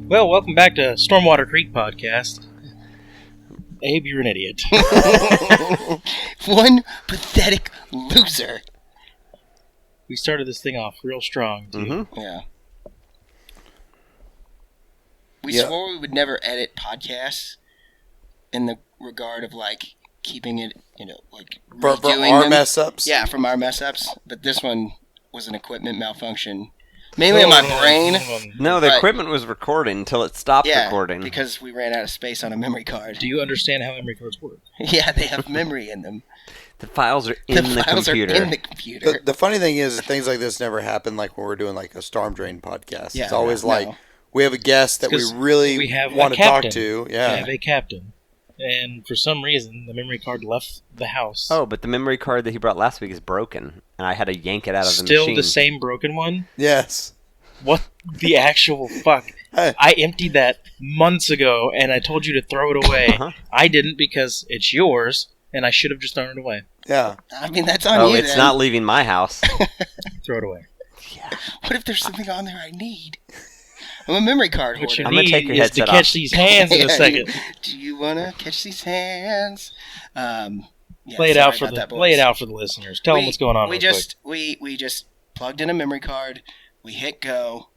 Well, welcome back to Stormwater Creek Podcast. Abe, you're an idiot. One pathetic loser. We started this thing off real strong, too. Mm-hmm. Yeah. We swore we would never edit podcasts in the regard of, like, keeping it, for our mess ups? Yeah, from our mess ups. But this one was an equipment malfunction. Mainly in my brain. No, the equipment was recording until it stopped recording. Because we ran out of space on a memory card. Do you understand how memory cards work? Yeah, they have memory in them. The files are in the computer. The funny thing is, things like this never happen like when we're doing like a Storm Drain podcast. Yeah, it's always like we have a guest that we really want to talk to. Yeah. We have a captain. And for some reason, the memory card left the house. Oh, but the memory card that he brought last week is broken, and I had to yank it out of the machine. machine. Still the same broken one? Yes. What the actual fuck? I emptied that months ago, and I told you to throw it away. I didn't because it's yours, and I should have just thrown it away. Yeah. I mean, that's on you, it's not leaving my house. Throw it away. Yeah. What if there's something on there I need? I'm a memory card holder. What you need take your is to catch these hands in a second. Do you want to catch these hands? Lay it out for the listeners. Tell them what's going on. We just plugged in a memory card. We hit go.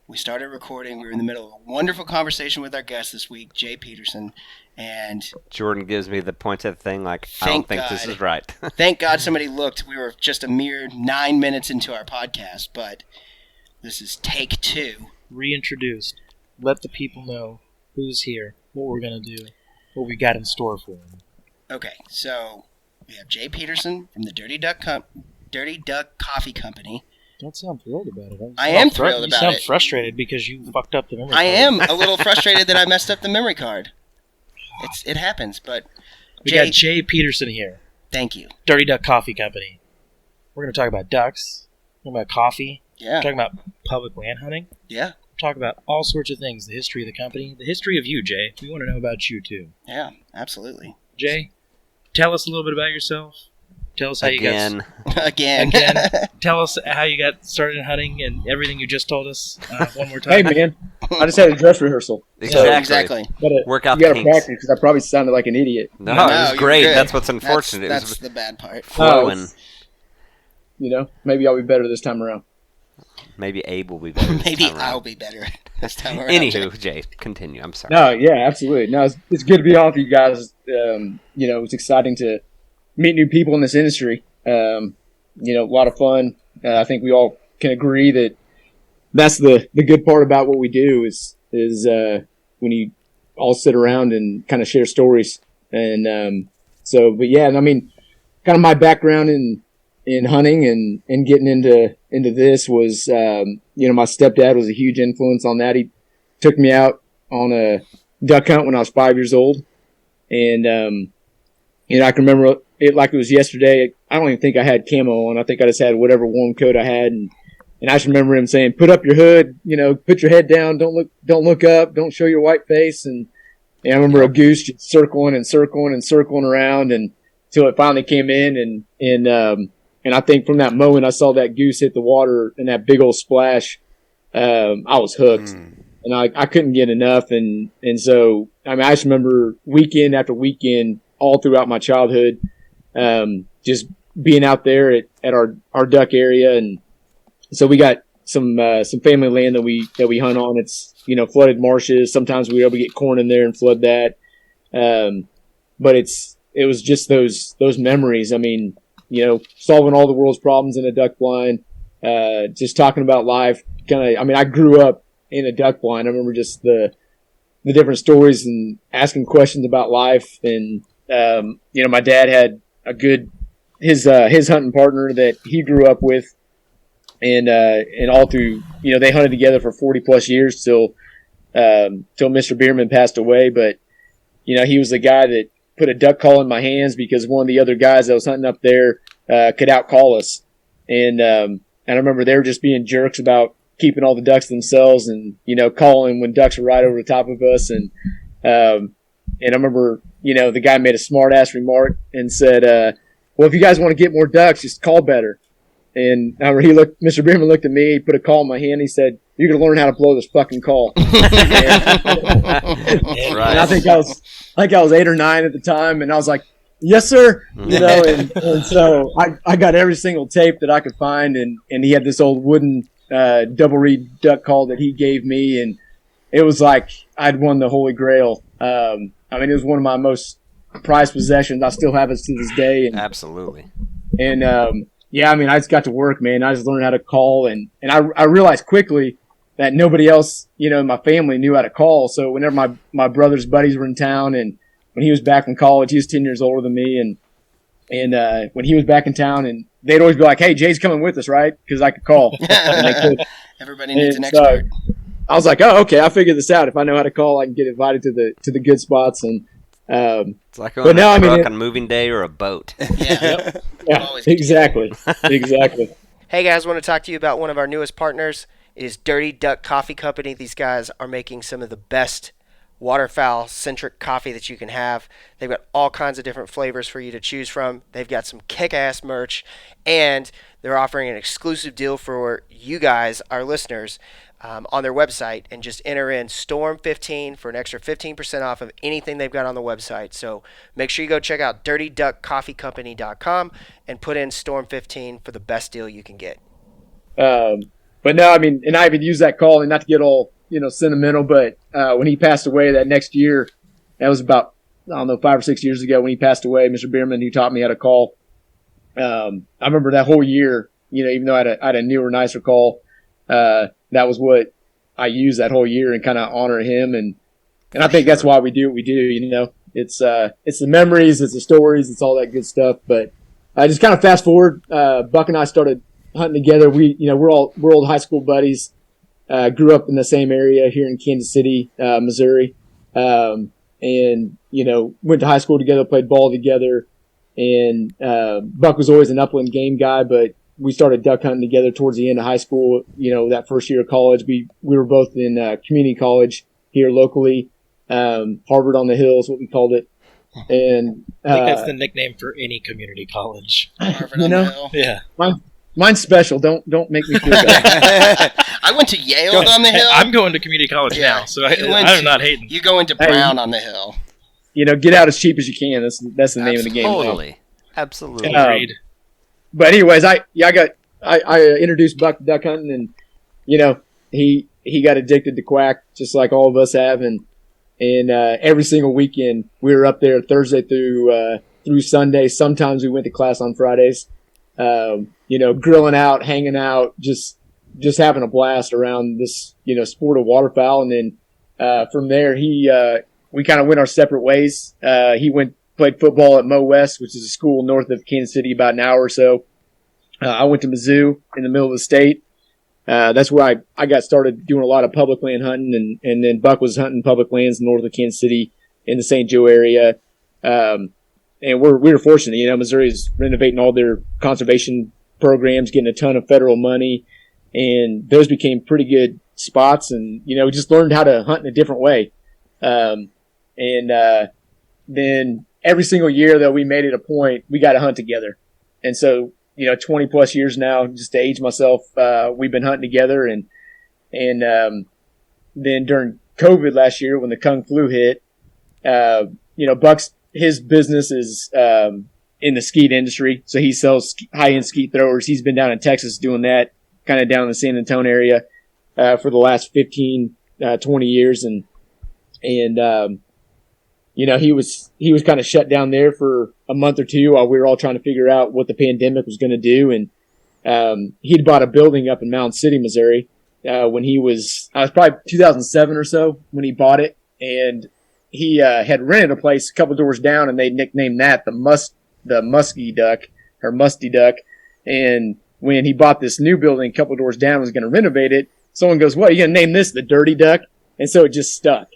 We started recording. We were in the middle of a wonderful conversation with our guest this week, Jay Peterson, and Jordan gives me the points at the thing like, I don't think this is right. Thank God somebody looked. We were just a mere 9 minutes into our podcast, but this is take 2. Reintroduced. Let the people know who's here, what we're going to do, what we got in store for them. Okay, so we have Jay Peterson from the Dirty Duck Coffee Company. Don't sound thrilled about it. I am thrilled about it. You sound frustrated because you fucked up the memory card. I am a little frustrated that I messed up the memory card. It happens, but we got Jay Peterson here. Thank you. Dirty Duck Coffee Company. We're going to talk about ducks, talk about coffee, talking about public land hunting. Yeah. Talk about all sorts of things, the history of the company, the history of you, Jay. We want to know about you, too. Yeah, absolutely. Jay, tell us a little bit about yourself. Tell us how you got... Again. Tell us how you got started in hunting and everything you just told us one more time. Hey, man. I just had a dress rehearsal. Exactly. Work out you got to practice because I probably sounded like an idiot. No, it was great. That's what's unfortunate. That's the bad part. Flowing. Maybe I'll be better this time around. Maybe Abe will be better this Maybe time around. I'll be better this time around. Anywho, Jay, continue. I'm sorry. No, yeah, absolutely. No, it's good to be on with you guys. It's exciting to meet new people in this industry. A lot of fun. I think we all can agree that that's the good part about what we do is when you all sit around and kind of share stories. And I mean, kind of my background in hunting and getting into this was, my stepdad was a huge influence on that. He took me out on a duck hunt when I was 5 years old. And, I can remember it like it was yesterday. I don't even think I had camo on. I think I just had whatever warm coat I had. And I just remember him saying, put up your hood, put your head down. Don't look up. Don't show your white face. And I remember a goose just circling and circling and circling around until it finally came in. And I think from that moment I saw that goose hit the water and that big old splash, I was hooked. And I couldn't get enough. And so, I mean, I just remember weekend after weekend all throughout my childhood, just being out there at our duck area. And so we got some family land that we hunt on. It's, flooded marshes. Sometimes we were able to get corn in there and flood that. But it was just those memories. I mean, solving all the world's problems in a duck blind, just talking about life. I grew up in a duck blind. I remember just the different stories and asking questions about life. And, my dad had his hunting partner that he grew up with. And all through, they hunted together for 40 plus years till Mr. Bierman passed away. But, he was the guy that put a duck call in my hands because one of the other guys that was hunting up there, could outcall us. And I remember they were just being jerks about keeping all the ducks themselves and, calling when ducks were right over the top of us. And I remember, the guy made a smart ass remark and said, well, if you guys want to get more ducks, just call better. And Mr. Bierman looked at me, he put a call in my hand. He said, you're gonna learn how to blow this fucking call. Right. And I think I was 8 or 9 at the time, and I was like, yes, sir. And so I got every single tape that I could find, and he had this old wooden double reed duck call that he gave me, and it was like I'd won the Holy Grail. I mean, it was one of my most prized possessions. I still have it to this day. And, Absolutely. And yeah, I mean, I just got to work, man. I just learned how to call, and I realized quickly that nobody else, in my family knew how to call. So whenever my brother's buddies were in town, and when he was back from college, he was 10 years older than me, and when he was back in town, and they'd always be like, "Hey, Jay's coming with us, right?" Because I could call. Everybody needs an expert. I was like, "Oh, okay. I figured this out. If I know how to call, I can get invited to the good spots." And it's like on a truck on moving day or a boat. Yeah, yeah, exactly. Hey guys, I want to talk to you about one of our newest partners. It is Dirty Duck Coffee Company. These guys are making some of the best waterfowl-centric coffee that you can have. They've got all kinds of different flavors for you to choose from. They've got some kick-ass merch, and they're offering an exclusive deal for you guys, our listeners, on their website, and just enter in STORM15 for an extra 15% off of anything they've got on the website. So make sure you go check out DirtyDuckCoffeeCompany.com and put in STORM15 for the best deal you can get. But no, I mean, and I even used that call, and not to get all sentimental, but when he passed away that next year, that was about, I don't know, 5 or 6 years ago when he passed away, Mr. Bierman, who taught me how to call. I remember that whole year, even though I had a newer, nicer call, that was what I used that whole year and kind of honor him. And I think that's why we do what we do, It's the memories, it's the stories, it's all that good stuff. But I just kind of fast forward, Buck and I started hunting together. We're old high school buddies. Grew up in the same area here in Kansas City, Missouri. And, went to high school together, played ball together. And Buck was always an upland game guy, but we started duck hunting together towards the end of high school. That first year of college, we were both in community college here locally. Harvard on the Hill is what we called it. And I think that's the nickname for any community college. Harvard on the Hill. Yeah. Mine's special. Don't make me feel bad. I went to Yale on the Hill. I'm going to community college now, so I'm not hating. You go into Brown on the Hill. Get out as cheap as you can. That's the name of the game. Totally. Absolutely. Agreed. But anyways, I introduced Buck to duck hunting, and he got addicted to quack just like all of us have, and every single weekend we were up there Thursday through Sunday. Sometimes we went to class on Fridays. Grilling out, hanging out, just having a blast around this sport of waterfowl. And then from there we kind of went our separate ways. He played football at Mo West, which is a school north of Kansas City, about an hour or so. I went to Mizzou in the middle of the state. That's where I got started doing a lot of public land hunting, and then Buck was hunting public lands north of Kansas City in the St. Joe area. And we were fortunate, Missouri's renovating all their conservation programs, getting a ton of federal money, and those became pretty good spots. And, we just learned how to hunt in a different way. Then every single year that we made it a point, we got to hunt together. And so, 20 plus years now, just to age myself, we've been hunting together. And then during COVID last year, when the Kung flu hit, Buck's, his business is in the skeet industry, so he sells high-end skeet throwers. He's been down in Texas doing that, kind of down in the San Antonio area for the last 15, 20 years, and he was kind of shut down there for a month or two while we were all trying to figure out what the pandemic was going to do. And he'd bought a building up in Mound City, Missouri, when I was probably 2007 or so when he bought it, and he had rented a place a couple doors down, and they nicknamed that the Musky Duck or Musty Duck. And when he bought this new building a couple doors down, was going to renovate it, someone goes, "What, are you going to name this the Dirty Duck?" And so it just stuck.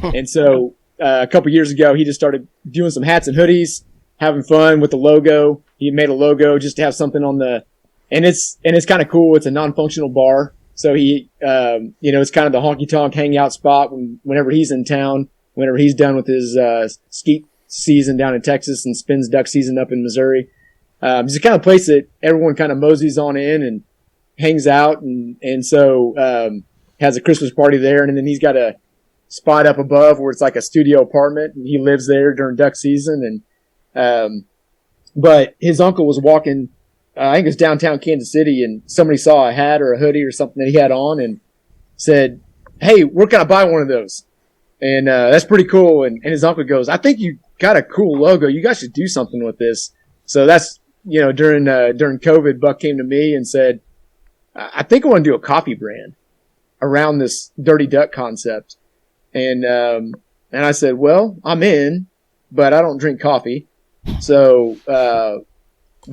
And so a couple years ago, he just started doing some hats and hoodies, having fun with the logo. He made a logo just to have something on and it's kind of cool. It's a non-functional bar, so he it's kind of the honky tonk hangout spot whenever he's in town. Whenever he's done with his skeet season down in Texas and spends duck season up in Missouri. It's the kind of place that everyone kind of moseys on in and hangs out. And so has a Christmas party there, and then he's got a spot up above where it's like a studio apartment, and he lives there during duck season. And but his uncle was walking, I think it was downtown Kansas City, and somebody saw a hat or a hoodie or something that he had on, and said, "Hey, where can I buy one of those?" And that's pretty cool. And his uncle goes, "I think you got a cool logo. You guys should do something with this." So that's, during COVID, Buck came to me and said, "I think I want to do a coffee brand around this Dirty Duck concept." And I said, "Well, I'm in, but I don't drink coffee. So, but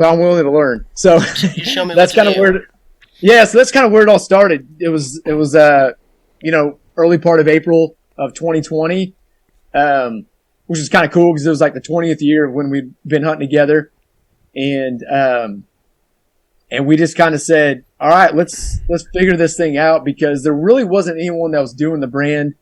I'm willing to learn." So You show me that's kind of where, so that's kind of where it all started. It was, early part of April of 2020, which is kind of cool because it was like the 20th year when we'd been hunting together. And we just kind of said, all right, let's figure this thing out, because there really wasn't anyone that was doing the brand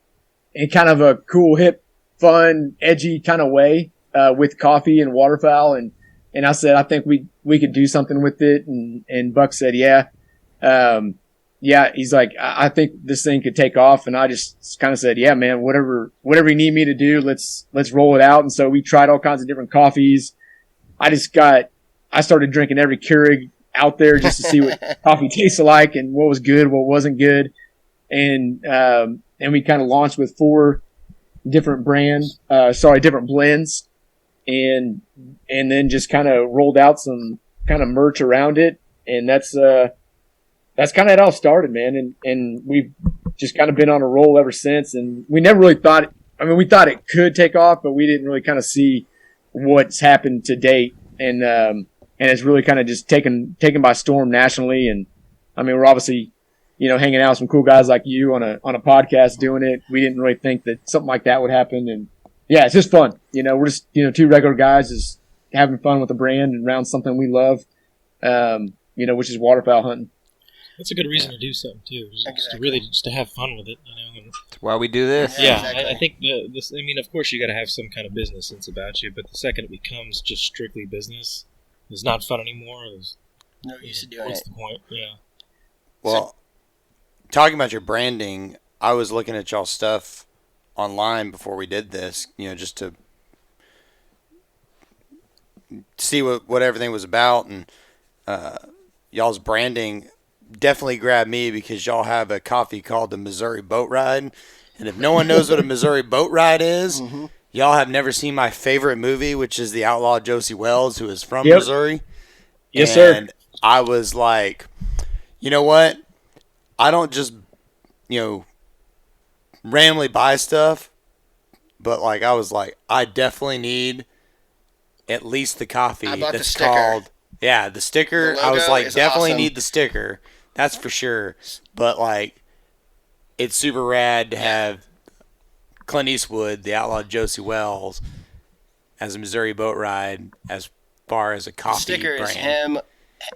in kind of a cool, hip, fun, edgy kind of way, with coffee and waterfowl. And I said, I think we could do something with it. And Buck said, yeah. He's like, I think this thing could take off. And I just kind of said, yeah, man, whatever you need me to do, let's roll it out. And so we tried all kinds of different coffees. I started drinking every Keurig out there just to see what coffee tasted like and what was good, what wasn't good. And we kind of launched with 4 different different blends, and then just kind of rolled out some kind of merch around it. And that's kind of how it all started, man. And we've just kind of been on a roll ever since. And we never really thought, we thought it could take off, but we didn't really kind of see what's happened to date. And it's really kind of just taken by storm nationally. And we're obviously, hanging out with some cool guys like you on a podcast doing it. We didn't really think that something like that would happen. And yeah, it's just fun. We're just, 2 regular guys just having fun with the brand and around something we love, which is waterfowl hunting. That's a good reason to do something too. Just to have fun with it, That's why we do this. Yeah, exactly. I think this. Of course, you got to have some kind of business sense about you. But the second it becomes just strictly business, it's not fun anymore. No use to doing it. What's the point? Yeah. Well, talking about your branding, I was looking at y'all's stuff online before we did this. Just to see what everything was about, and y'all's branding definitely grabbed me because y'all have a coffee called the Missouri Boat Ride. And if no one knows what a Missouri Boat Ride is, y'all have never seen my favorite movie, which is The Outlaw Josie Wells, who is from Missouri. Yes, and sir. I was like, you know what? I don't just, randomly buy stuff, but I was like, I definitely need at least the coffee that's called. Yeah, the sticker. I was like, definitely need the sticker. That's for sure. But it's super rad to have Clint Eastwood, the Outlaw Josie Wells, as a Missouri Boat Ride as far as a coffee sticker brand. Is him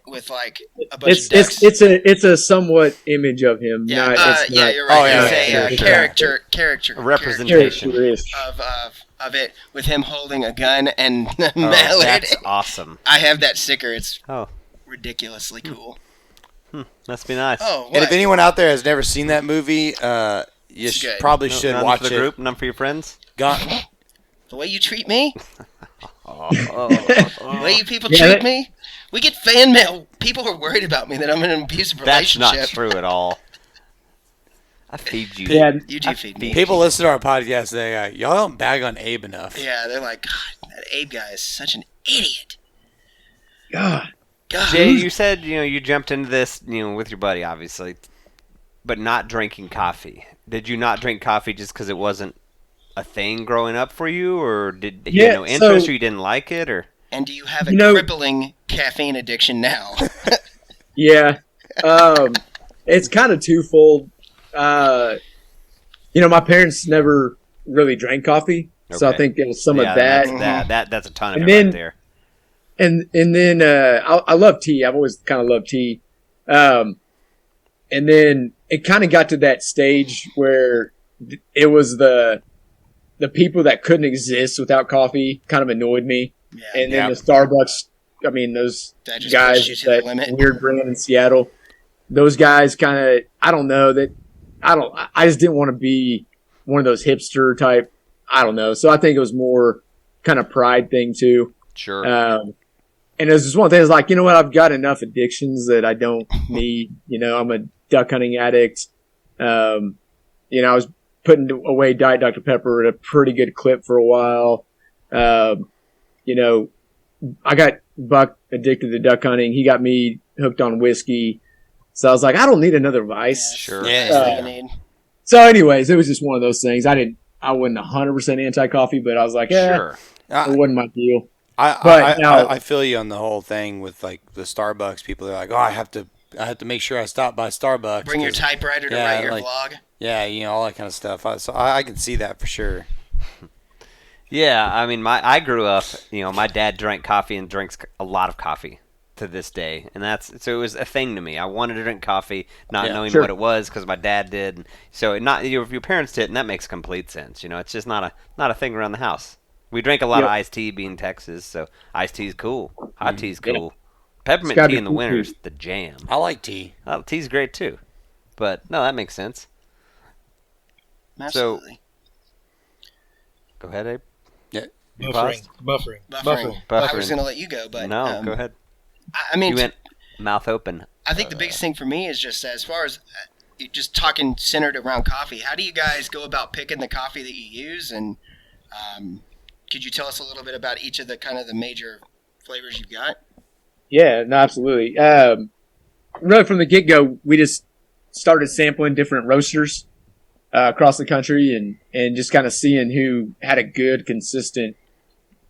with a bunch of ducks. It's a somewhat image of him. Yeah, you're right. Oh, yeah, It's sure. a character representation of it with him holding a gun and Oh, mallet. that's awesome. I have that sticker. It's Oh, ridiculously cool. must be nice. Oh, what? And if anyone out there has never seen that movie, you good. probably should None watch for the it. group, none for your friends. The way you treat me, Oh, the way you people treat me, we get fan mail. People are worried about me that I'm in an abusive that's relationship. not true at all. I feed you. Yeah, You do feed me. People listen to our podcast, they go, y'all don't bag on Abe enough. Yeah, they're like, God, that Abe guy is such an idiot. God. Jay, you said you jumped into this with your buddy, obviously, but not drinking coffee. Did you not drink coffee just because it wasn't a thing growing up for you, or did you have no interest, or you didn't like it, or? And do you have a crippling caffeine addiction now? Yeah, it's kind of twofold. My parents never really drank coffee, so I think it was some of that. That's a ton of And it then- right there. And then I love tea. I've always kind of loved tea. And then it kind of got to that stage where it was the people that couldn't exist without coffee kind of annoyed me. Yeah. And then the Starbucks, those That just guys, pushed you to the that limit. weird brand in Seattle, those guys kind of, I don't know, that I just didn't want to be one of those hipster type. I don't know. So I think it was more kind of pride thing too. Sure. And it was just one of the things like, you know what, I've got enough addictions that I don't need. You know, I'm a duck hunting addict. You know, I was putting away Diet Dr. Pepper at a pretty good clip for a while. You know, I got Buck addicted to duck hunting. He got me hooked on whiskey. So I was like, I don't need another vice. Sure. Yeah. So anyways, it was just one of those things. I wasn't 100% anti-coffee, but I was like, sure. It wasn't my deal. I feel you on the whole thing with like the Starbucks people. They're like, oh, I have to make sure I stop by Starbucks. Bring your typewriter to write your vlog. Yeah, you know, all that kind of stuff. So I can see that for sure. Yeah, I mean, I grew up, you know, my dad drank coffee and drinks a lot of coffee to this day, and so it was a thing to me. I wanted to drink coffee, not knowing what it was because my dad did. And so if your parents did, and that makes complete sense. You know, it's just not a thing around the house. We drank a lot of iced tea being Texas, so iced tea is cool. Hot tea is cool. Peppermint tea in the winter's the jam. I like tea. Tea's great too. But no, that makes sense. Absolutely. So, go ahead, Abe. Yeah. Buffering. I was going to let you go, but no, go ahead. I mean, you went mouth open. I think the biggest thing for me is just as far as just talking centered around coffee. How do you guys go about picking the coffee that you use? And could you tell us a little bit about each of the kind of the major flavors you've got? Yeah, no, absolutely. Really from the get-go, we just started sampling different roasters across the country and just kind of seeing who had a good, consistent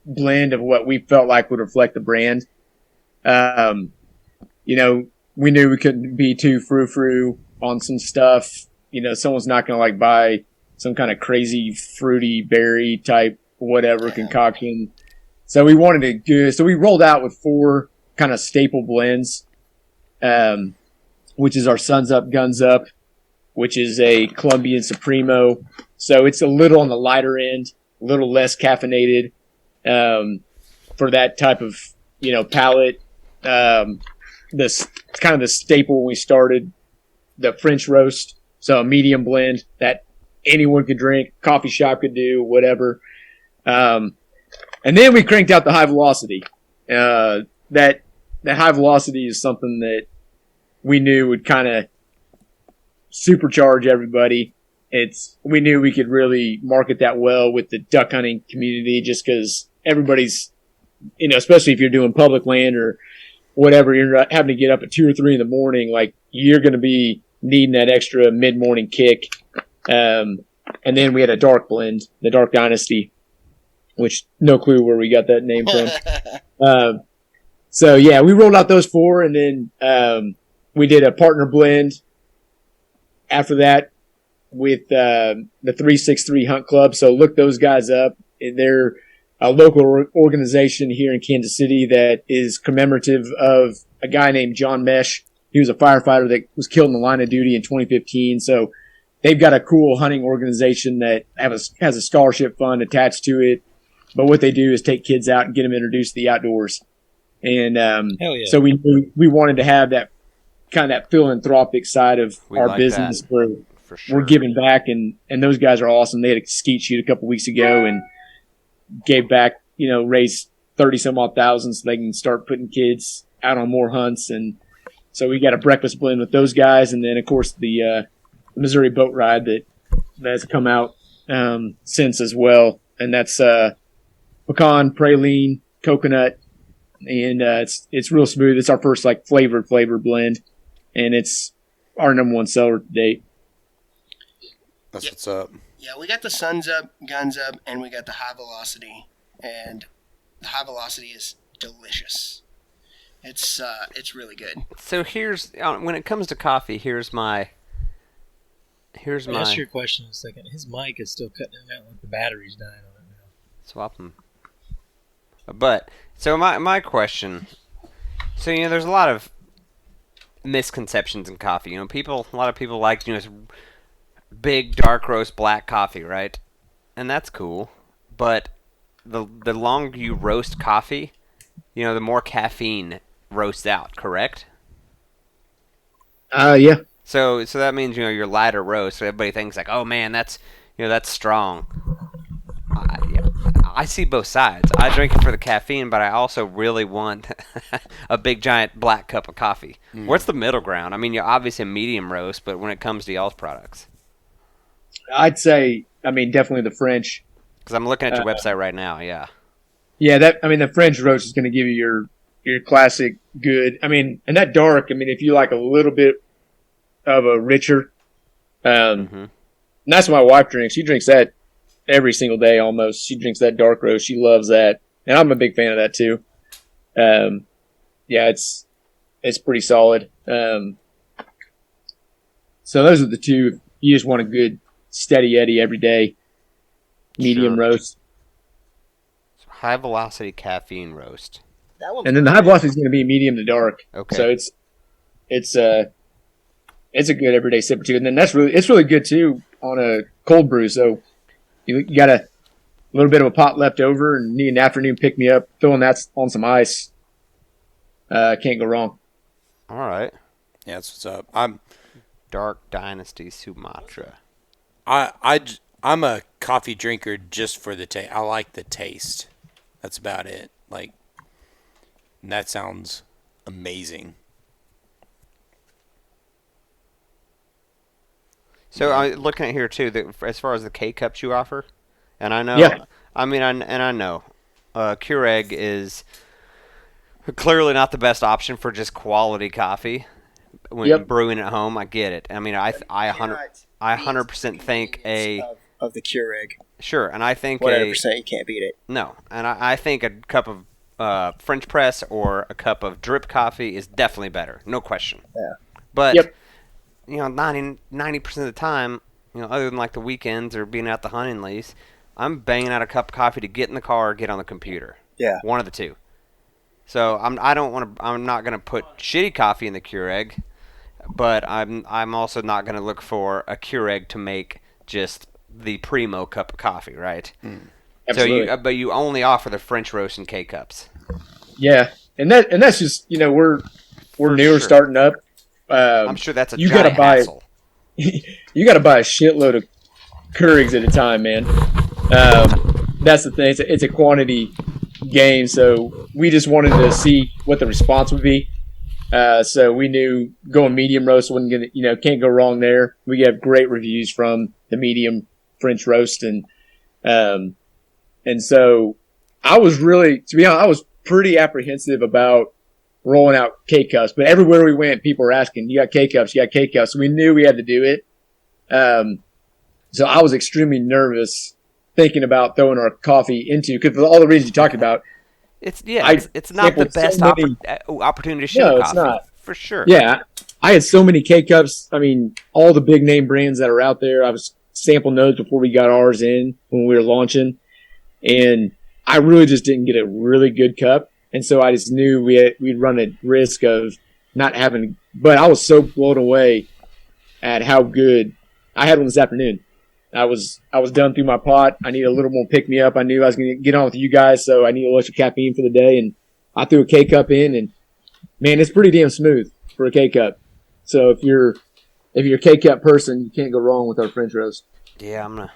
blend of what we felt like would reflect the brand. You know, we knew we couldn't be too frou-frou on some stuff. You know, someone's not going to like buy some kind of crazy fruity berry type whatever concoction. So we wanted it good. So we rolled out with 4 kind of staple blends, which is our Suns Up, Guns Up, which is a Colombian Supremo. So it's a little on the lighter end, a little less caffeinated for that type of, you know, palate. This kind of the staple when we started, the French roast. So a medium blend that anyone could drink, coffee shop could do, whatever. And then we cranked out the high velocity. That high velocity is something that we knew would kind of supercharge everybody. We knew we could really market that well with the duck hunting community just because everybody's, you know, especially if you're doing public land or whatever, you're having to get up at 2 or 3 in the morning, like you're going to be needing that extra mid-morning kick. And then we had a dark blend, the Dark Dynasty, which no clue where we got that name from. So yeah, we rolled out those 4 and then we did a partner blend after that with the 363 Hunt Club. So look those guys up. They're a local organization here in Kansas City that is commemorative of a guy named John Mesh. He was a firefighter that was killed in the line of duty in 2015. So they've got a cool hunting organization that has a scholarship fund attached to it. But what they do is take kids out and get them introduced to the outdoors. And so we wanted to have that kind of that philanthropic side of our business where we're giving back, and those guys are awesome. They had a skeet shoot a couple weeks ago and gave back, you know, raised 30 some odd thousand so they can start putting kids out on more hunts. And so we got a breakfast blend with those guys, and then of course the Missouri boat ride that's come out since as well, and that's pecan, praline, coconut, and it's real smooth. It's our first like flavored blend, and it's our #1 seller to date. That's what's up. Yeah, we got the Suns Up, Guns Up, and we got the High Velocity, and the High Velocity is delicious. It's really good. So here's when it comes to coffee. Here's my. Ask your question in a second. His mic is still cutting it out like the battery's dying on it now. Swap them. But so my question. So you know, there's a lot of misconceptions in coffee. You know, a lot of people like, you know, big dark roast black coffee, right? And that's cool. But the longer you roast coffee, you know, the more caffeine roasts out. Correct? Yeah. So that means your lighter roast. So everybody thinks like, oh man, that's that's strong. I see both sides. I drink it for the caffeine, but I also really want a big giant black cup of coffee. What's the middle ground? I mean, you're obviously a medium roast, but when it comes to y'all's products, I'd say, definitely the French. Because I'm looking at your website right now. Yeah. Yeah, the French roast is going to give you your classic good. And that dark. If you like a little bit of a richer, and that's what my wife drinks. She drinks that every single day almost. She drinks that dark roast. She loves that, and I'm a big fan of that too. Yeah, it's pretty solid. So those are the two. You just want a good steady Eddie every day, medium roast. High velocity caffeine roast. And then the high velocity is going to be medium to dark. Okay. So it's a good everyday sipper too. And then it's really good too on a cold brew. So you got a little bit of a pot left over and need an afternoon pick me up, throwing that on some ice. Can't go wrong. All right. Yeah, that's what's up. I'm Dark Dynasty Sumatra. I'm a coffee drinker just for the taste. I like the taste. That's about it. And that sounds amazing. So I'm looking at here too, as far as the K-Cups you offer, and I know, Yeah. I know, Keurig is clearly not the best option for just quality coffee when brewing at home. I get it. I 100% think of the Keurig. Sure, and I think 100% you can't beat it. No, and I think a cup of French press or a cup of drip coffee is definitely better, no question. Yeah. But 90% of the time, other than like the weekends or being out the hunting lease, I'm banging out a cup of coffee to get in the car or get on the computer. Yeah. One of the two. So I'm not gonna put shitty coffee in the Keurig, but I'm also not gonna look for a Keurig to make just the primo cup of coffee, right? Absolutely. So you only offer the French roast and K-Cups. Yeah, and that's just we're newer starting up. I'm sure that's a giant hassle. You got to buy a shitload of Keurigs at a time, man. That's the thing. It's a quantity game, so we just wanted to see what the response would be. So we knew going medium roast wasn't gonna, can't go wrong there. We have great reviews from the medium French roast, and so I was really, to be honest, I was pretty apprehensive about rolling out K-Cups, but everywhere we went, people were asking, you got K-Cups, you got K-Cups. So we knew we had to do it. So I was extremely nervous thinking about throwing our coffee into, because for all the reasons you talked about. It's not the best opportunity to ship coffee. No, it's not. For sure. Yeah. I had so many K-Cups. All the big name brands that are out there, I was sampling those before we got ours in when we were launching. And I really just didn't get a really good cup. And so I just knew we'd run a risk of not having, but I was so blown away at how good. I had one this afternoon. I was done through my pot. I needed a little more pick me up. I knew I was going to get on with you guys, so I needed a little caffeine for the day. And I threw a K-Cup in, and man, it's pretty damn smooth for a K-Cup. So if you're a K-Cup person, you can't go wrong with our French roast. Yeah,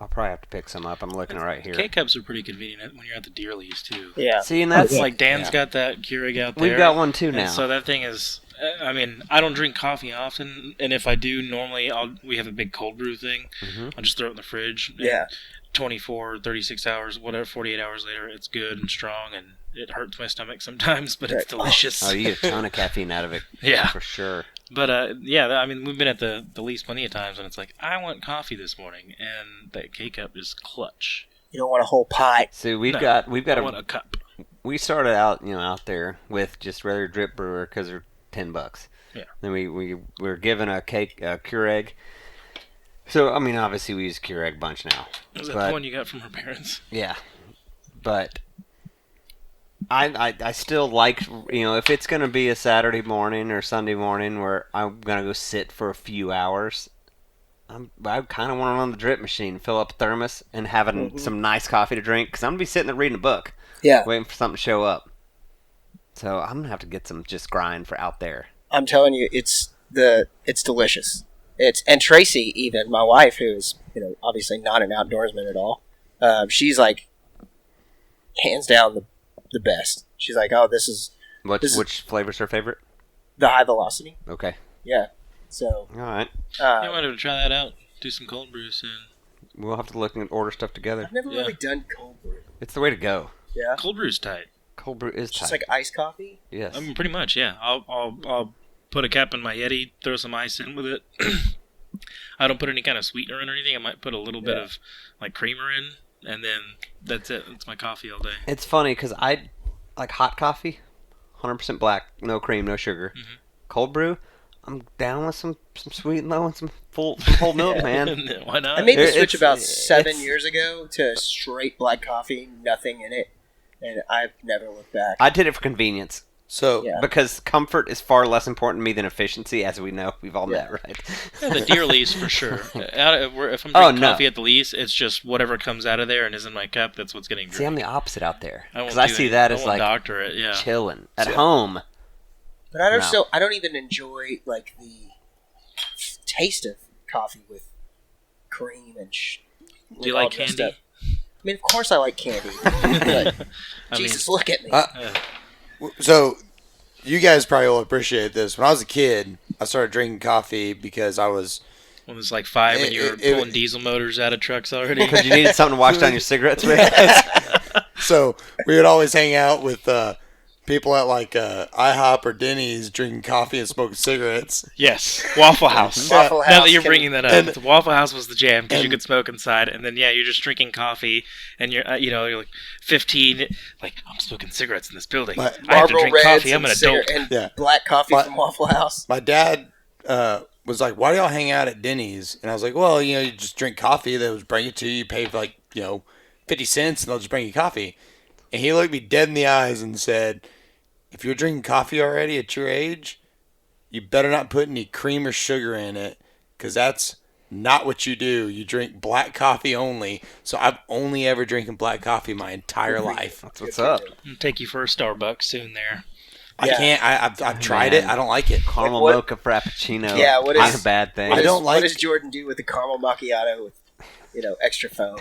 I'll probably have to pick some up. I'm looking right here. K-Cups are pretty convenient when you're at the deer lease too. Yeah. See, and that's like Dan's got that Keurig out there. We've got one too now. And so that thing is, I don't drink coffee often, and if I do, normally we have a big cold brew thing. Mm-hmm. I'll just throw it in the fridge. Yeah. 24, 36 hours, whatever, 48 hours later, it's good and strong, and it hurts my stomach sometimes, but it's delicious. Oh, you get a ton of caffeine out of it. Yeah. For sure. But, we've been at the lease plenty of times, and it's like, I want coffee this morning, and that K-Cup is clutch. You don't want a whole pot. So we've got I want a cup. We started out, out there with just regular drip brewer because they're $10. Yeah. Then we were given a Keurig. So, obviously we use Keurig bunch now. Was that the one you got from her parents? Yeah. But I still like, if it's going to be a Saturday morning or Sunday morning where I'm going to go sit for a few hours, I kind of want to run the drip machine, fill up a thermos, and have some nice coffee to drink, because I'm going to be sitting there reading a book. Yeah. Waiting for something to show up. So I'm going to have to get some just grind for out there. I'm telling you, it's it's delicious. And Tracy, even my wife, who is obviously not an outdoorsman at all, she's like hands down the best. She's like, oh, which flavor's her favorite? The high velocity. Okay. Yeah. So. All right. I wanted to try that out. Do some cold brew soon. We'll have to look and order stuff together. I've never really done cold brew. It's the way to go. Yeah. Cold brew's tight. Cold brew is tight. Just like iced coffee. Yes. I mean, pretty much. Yeah. I'll put a cap in my Yeti, throw some ice in with it. I don't put any kind of sweetener in or anything. I might put a little bit of like creamer in, and then that's it. That's my coffee all day. It's funny because I like hot coffee, 100% black, no cream, no sugar. Mm-hmm. Cold brew, I'm down with some sweet and low and some whole milk, man. Why not? I made the switch about 7 years ago to straight black coffee, nothing in it, and I've never looked back. I did it for convenience. So because comfort is far less important to me than efficiency, as we know, we've all met, right? Yeah, the deer lease for sure. If I'm drinking coffee at the lease, it's just whatever comes out of there and is in my cup. That's what's getting drank. See, I'm the opposite out there because I see that as like doctorate, chilling at home. But I don't even enjoy like the taste of coffee with cream and. Do you like candy? I mean, of course I like candy. But Jesus, look at me. So, you guys probably will appreciate this. When I was a kid, I started drinking coffee because I was... When it was like 5 and you were pulling diesel motors out of trucks already? Because you needed something to wash down your cigarettes with? So, we would always hang out with people at like IHOP or Denny's drinking coffee and smoking cigarets. Yes, Waffle House. Waffle House. Now that you're bringing that up, and, Waffle House was the jam because you could smoke inside, and then you're just drinking coffee, and you're you're like 15, like I'm smoking cigarettes in this building. I have to drink coffee. I'm an adult. And black coffee from Waffle House. My dad was like, "Why do y'all hang out at Denny's?" And I was like, "Well, you just drink coffee. They'll just bring it to you. You pay for like 50 cents, and they'll just bring you coffee." And he looked me dead in the eyes and said, "If you're drinking coffee already at your age, you better not put any cream or sugar in it, because that's not what you do. You drink black coffee only." So I've only ever drinking black coffee my entire life. That's what's up. I'll take you for a Starbucks soon there. I can't. I've tried it. I don't like it. Caramel mocha frappuccino. Yeah, what is a bad thing? What does Jordan do with the caramel macchiato with extra foam?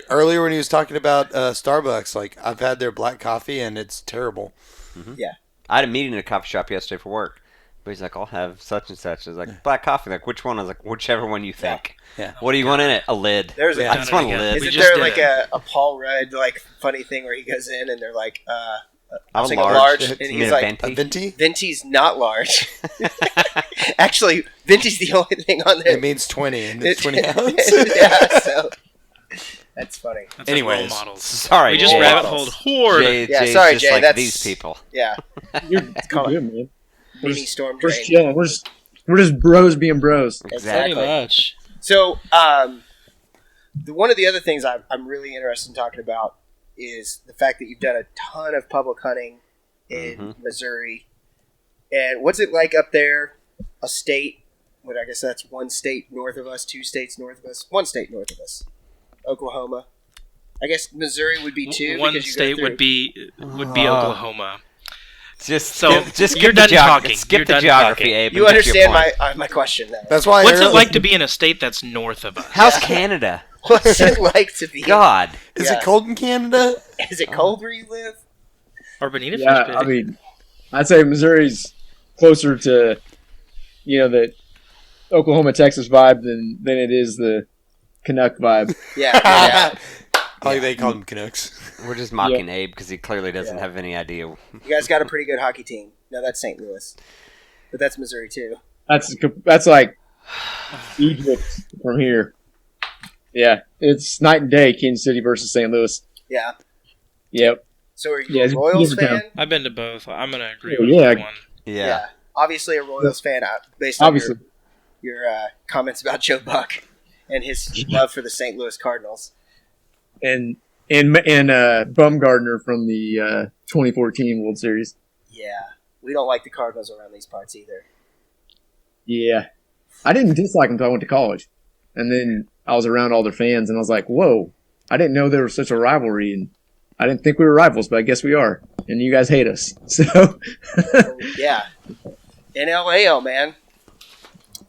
Earlier when he was talking about Starbucks, like I've had their black coffee and it's terrible. Mm-hmm. Yeah, I had a meeting in a coffee shop yesterday for work, but he's like, "I'll have such and such." I was like, "Black coffee." Like, which one? I was like, "Whichever one you think." Yeah. What do you want in it? A lid. I just want a lid. Isn't there like a Paul Rudd like funny thing where he goes in and they're like, I'm large, and he's like, a venti? Venti's not large. Actually, Venti's the only thing on there. It means 20, and it's 20 ounce. Yeah, so that's funny. That's anyways, like role models. Sorry, we just Jay. rabbit holed horde. Jay's sorry, just Jay. like That's these people. Yeah, It's good, man. mini storm We're drain. just chilling. We're just bros being bros. Exactly. Pretty much. So, one of the other things I'm really interested in talking about is the fact that you've done a ton of public hunting in Missouri. And what's it like up there? A state, I guess that's one state north of us, 2 states north of us, 1 state north of us. Oklahoma. I guess Missouri would be 2. One state would be Oklahoma. Just you're done talking. Skip the geography, Abe. You understand my question, though. That's why. What's it like to be in a state that's north of us? How's Canada? What's it like to be? God, Is it cold in Canada? Is it cold where you live? Or Bonita Yeah, Fish I mean, I'd say Missouri's closer to, the Oklahoma, Texas vibe than it is the Canuck vibe. Yeah. Like they call them Canucks. we're just mocking Abe because he clearly doesn't have any idea. You guys got a pretty good hockey team. No, that's St. Louis, but that's Missouri too. That's like Egypt from here. Yeah, it's night and day. Kansas City versus St. Louis. Yeah. Yep. So are you a Royals fan? I've been to both. I'm going to agree Oh, with yeah. that one. Yeah. Obviously a Royals fan based on Obviously. your comments about Joe Buck and his love for the St. Louis Cardinals. And Bumgardner from the 2014 World Series. Yeah. We don't like the Cardinals around these parts either. Yeah. I didn't dislike them until I went to college. And then I was around all their fans, and I was like, whoa, I didn't know there was such a rivalry. And I didn't think we were rivals, but I guess we are. And you guys hate us. So, Yeah. NLAO, man.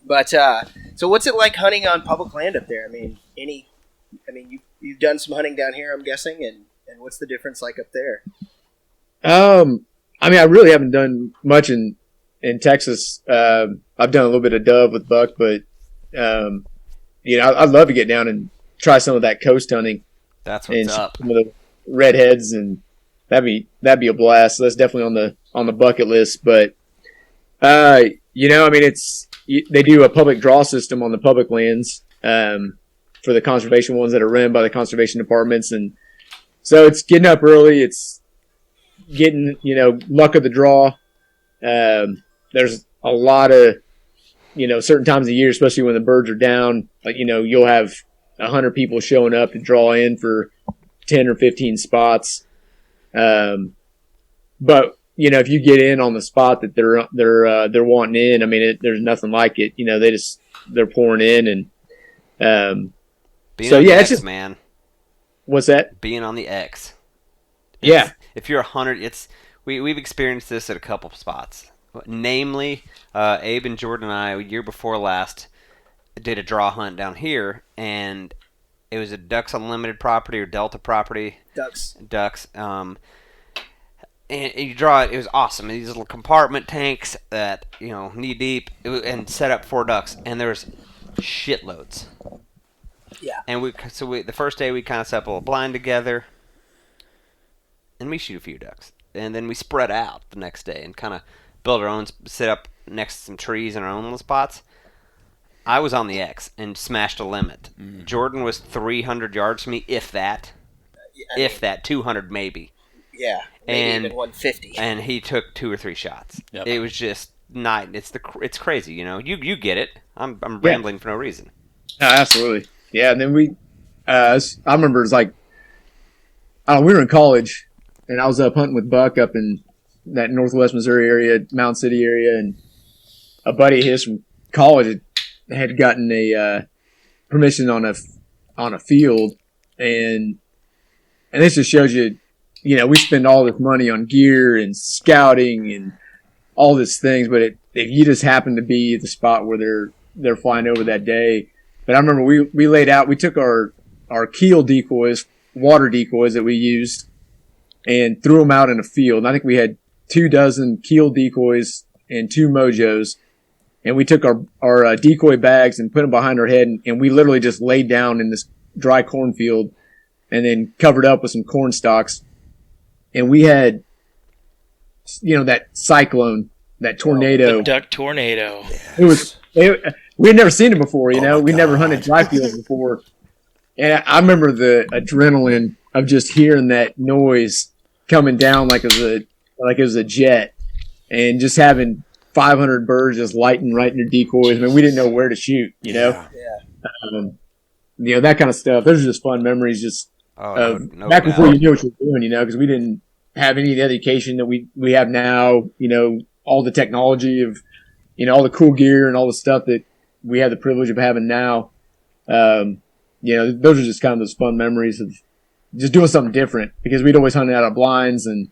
But so what's it like hunting on public land up there? I mean, you've done some hunting down here, I'm guessing, and what's the difference like up there? I really haven't done much in Texas. I've done a little bit of dove with buck, but I'd love to get down and try some of that coast hunting. That's what's up. Some of the redheads, and that'd be a blast. So that's definitely on the bucket list. But they do a public draw system on the public lands for the conservation ones that are run by the conservation departments, and so it's getting up early. It's getting luck of the draw. There's a lot of certain times of the year, especially when the birds are down. Like you'll have 100 people showing up to draw in for 10 or 15 spots. But if you get in on the spot that they're wanting in, there's nothing like it. They're pouring in, and it's just, man. What's that? Being on the X. If you're 100, we've experienced this at a couple spots. Namely, Abe and Jordan and I, year before last, did a draw hunt down here, and it was a Ducks Unlimited property or Delta property. Ducks. And you draw it. It was awesome. These little compartment tanks that knee deep, and set up 4 ducks, and there's shitloads. Yeah. And the first day we kind of set up a little blind together, and we shoot a few ducks, and then we spread out the next day and kind of build our own, sit up next to some trees in our own little spots. I was on the X and smashed a limit. Mm. Jordan was 300 yards from me, if that. 200 maybe. Yeah, maybe even 150. And he took 2 or 3 shots. Yep. It was just not. It's crazy, You get it. I'm rambling for no reason. No, absolutely. Yeah, and then I remember it was like, we were in college, and I was up hunting with buck up in that Northwest Missouri area, Mountain City area, and a buddy of his from college had gotten a permission on a field, and this just shows you. We spend all this money on gear and scouting and all these things, but if you just happen to be at the spot where they're flying over that day. But I remember we laid out, we took our keel decoys, water decoys that we used, and threw them out in a field. And I think we had 24 keel decoys and 2 mojos, and we took our decoy bags and put them behind our head, and we literally just laid down in this dry cornfield and then covered up with some corn stalks. And we had, that cyclone, that tornado. The duck tornado. Yes. We had never seen it before, we never hunted dry fields before. And I remember the adrenaline of just hearing that noise coming down like it was a jet, and just having 500 birds just lighting right in their decoys. We didn't know where to shoot, Yeah. That kind of stuff. Those are just fun memories back before you knew what you were doing, because we didn't have any of the education that we have now, all the technology of, all the cool gear and all the stuff that we have the privilege of having now. Those are just kind of those fun memories of just doing something different, because we'd always hunted out of blinds and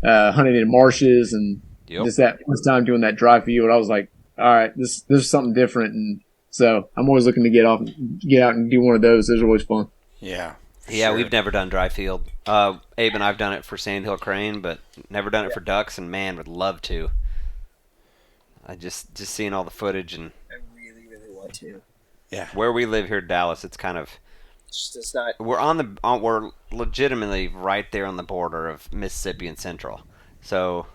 hunted in marshes, and just that first time doing that dry field, I was like, all right, this is something different. And so I'm always looking to get out and do one of those. Those are always fun. Yeah. Yeah, sure. We've never done dry field. Abe and I've done it for sandhill crane, but never done it for ducks, and man, would love to. I just seeing all the footage, and I really, really want to. Yeah. Where we live here in Dallas, it's kind of it's not. We're legitimately right there on the border of Mississippi and Central. So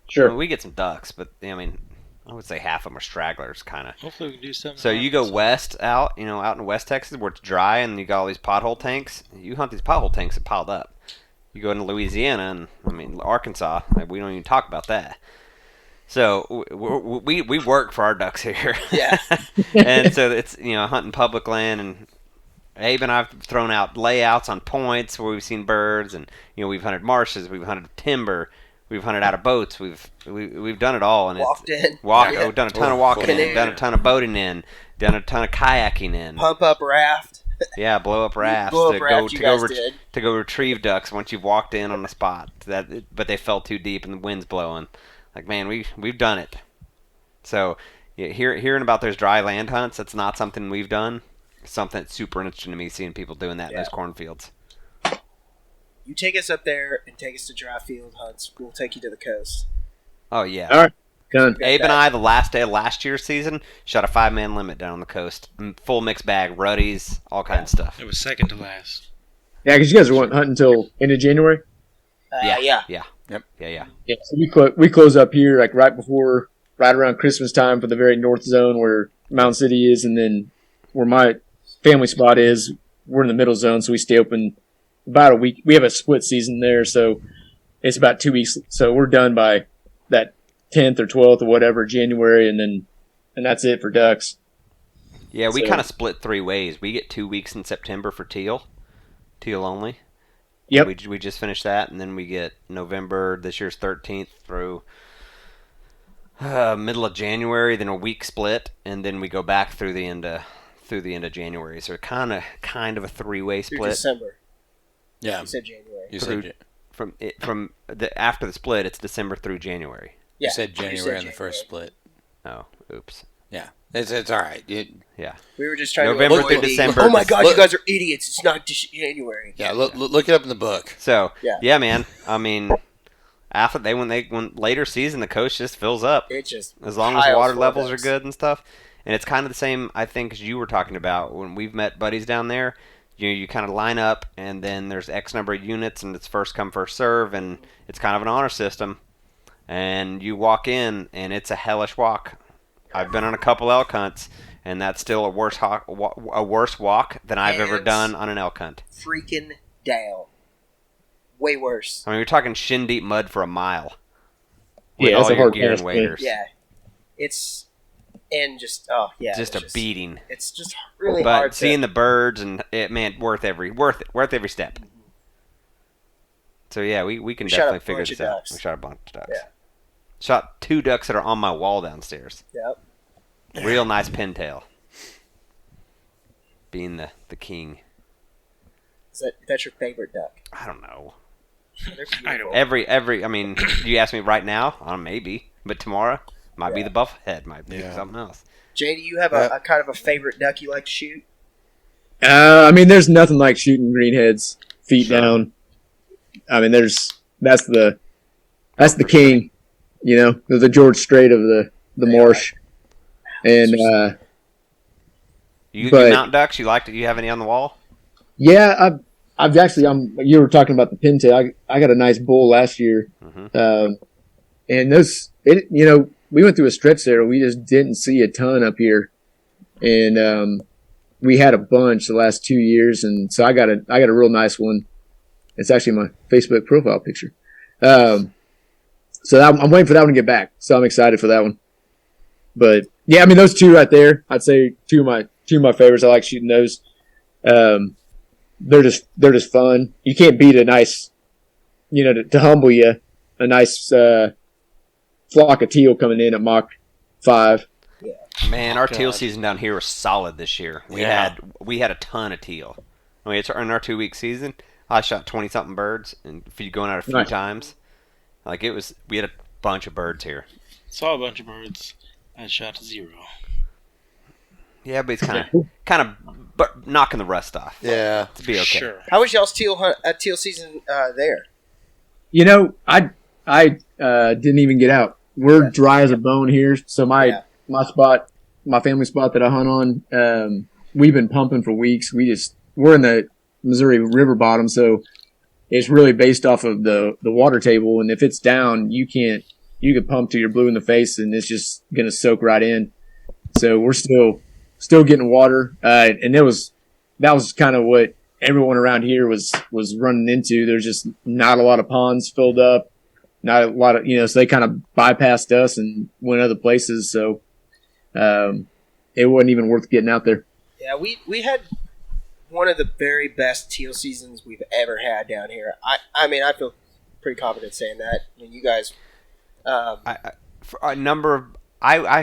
sure, we get some ducks, but I would say half of them are stragglers, kind of. Hopefully we can do something. So you go west out in West Texas where it's dry and you got all these pothole tanks. You hunt these pothole tanks that piled up. You go into Louisiana and Arkansas. We don't even talk about that. So we work for our ducks here. Yeah. And so it's hunting public land, and Abe and I've thrown out layouts on points where we've seen birds, and we've hunted marshes, we've hunted timber. We've hunted out of boats. We've done it all, and We've done a ton of walking in, done a ton of boating in, done a ton of kayaking in. Pump up raft. Yeah, blow up rafts to go retrieve ducks once you've walked in on the spot. But they fell too deep and the wind's blowing. Like, man, we've done it. So hearing about those dry land hunts, that's not something we've done. It's something that's super interesting to me, seeing people doing that in those cornfields. You take us up there and take us to dry field hunts. We'll take you to the coast. Oh, yeah. All right. Done. Abe and I, the last day of last year's season, shot a 5-man limit down on the coast. Full mixed bag, ruddies, all kinds of stuff. It was second to last. Yeah, because you guys were hunting until end of January. Yeah. Yep. Yeah. Yeah, so we close up here like right around Christmas time for the very north zone where Mountain City is, and then where my family spot is, we're in the middle zone, so we stay open about a week. We have a split season there, so it's about 2 weeks. So we're done by that 10th or 12th or whatever, January, and that's it for ducks. Yeah, we kind of split 3 ways. We get 2 weeks in September for teal only. Yep. We just finished that, and then we get November, this year's 13th through middle of January, then a week split, and then we go back through the end of January. So kind of a 3-way split. Through December. Yeah. You said January. You said After the split, it's December through January. You Yeah, said January on the first split. Oh, oops. Yeah, it's all right. Yeah. We were just trying November to through avoid December. Oh my God, you guys are idiots! It's not January. Yeah, look it up in the book. So Yeah. man. I mean, after when later season, the coast just fills up. It just As long as piles water full of levels are ducks. good and stuff. And it's kind of the same, I think, as you were talking about when we've met buddies down there. You kind of line up, and then there's X number of units, and it's first come, first serve, and it's kind of an honor system. And you walk in, and it's a hellish walk. I've been on a couple elk hunts, and that's still a worse walk than I've ever done on an elk hunt. Freaking down. Way worse. I mean, we're talking shin-deep mud for a mile. With Yeah, all that's a your hard gear and task, waders. Yeah. It's just Just a beating. It's just really But hard. seeing the birds and worth every step. So yeah, we can We shot a definitely figure bunch this of out. ducks. We shot a bunch of ducks. Yeah. Shot 2 ducks that are on my wall downstairs. Yep. Real nice pintail. Being the king. That's your favorite duck? I don't know. They're beautiful. I don't. Every I mean, you ask me right now, maybe, but tomorrow might be the buffhead, might be something else. Jay, do you have a kind of a favorite duck you like to shoot? I mean, there's nothing like shooting greenheads feet down. I mean, that's the king, you know, the George Strait of the marsh, and You but- mount ducks? You like to? You have any on the wall? yeah, I've actually you were talking about the pintail. I got a nice bull last year, Mm-hmm. and we went through a stretch there. We just didn't see a ton up here, and we had a bunch the last 2 years, and so I got a real nice one. It's actually my Facebook profile picture. So I'm waiting for that one to get back. So I'm excited for that one. But yeah, I mean those two right there, I'd say two of my favorites. I like shooting those. They're just fun. You can't beat a nice, to humble you, a nice flock of teal coming in at Mach 5. Man, our teal season down here was solid this year. We had a ton of teal. I mean, it's in our 2-week season. I shot 20-something birds, and if you going out a few times, like we had a bunch of birds here. Saw a bunch of birds. I shot 0. Yeah, but it's kind of knocking the rust off. Yeah, to be okay. Sure. How was y'all's teal season there? I didn't even get out. We're dry as a bone here, so my spot, my family spot that I hunt on, we've been pumping for weeks. We're in the Missouri River bottom, so it's really based off of the water table, and if it's down, you could pump till you're blue in the face, and it's just gonna soak right in. So we're still getting water, and that was kind of what everyone around here was running into. There's just not a lot of ponds filled up, not a lot of so they kind of bypassed us and went other places. So it wasn't even worth getting out there. Yeah, we had one of the very best teal seasons we've ever had down here. I mean, I feel pretty confident saying that. I mean, you guys. I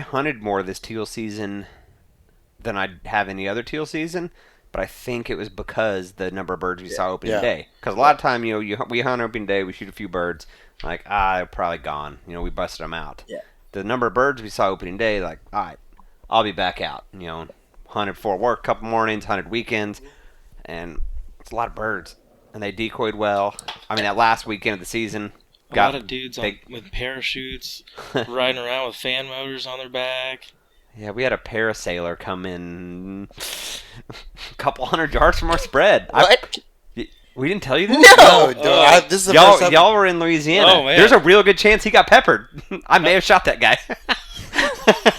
hunted more this teal season than I'd have any other teal season, but I think it was because the number of birds we saw opening day. Because a lot of time, we hunt opening day, we shoot a few birds, like they're probably gone. We busted them out. Yeah. the number of birds we saw opening day, like, all right, I'll be back out. Hunted for work, couple mornings, hunted weekends, and it's a lot of birds. And they decoyed well. I mean, that last weekend of the season, a lot of dudes with parachutes riding around with fan motors on their back. Yeah, we had a parasailer come in a couple 100 yards from our spread. What? We didn't tell you this? No. This is the first time. Y'all were in Louisiana. Oh, man. There's a real good chance he got peppered. I may have shot that guy.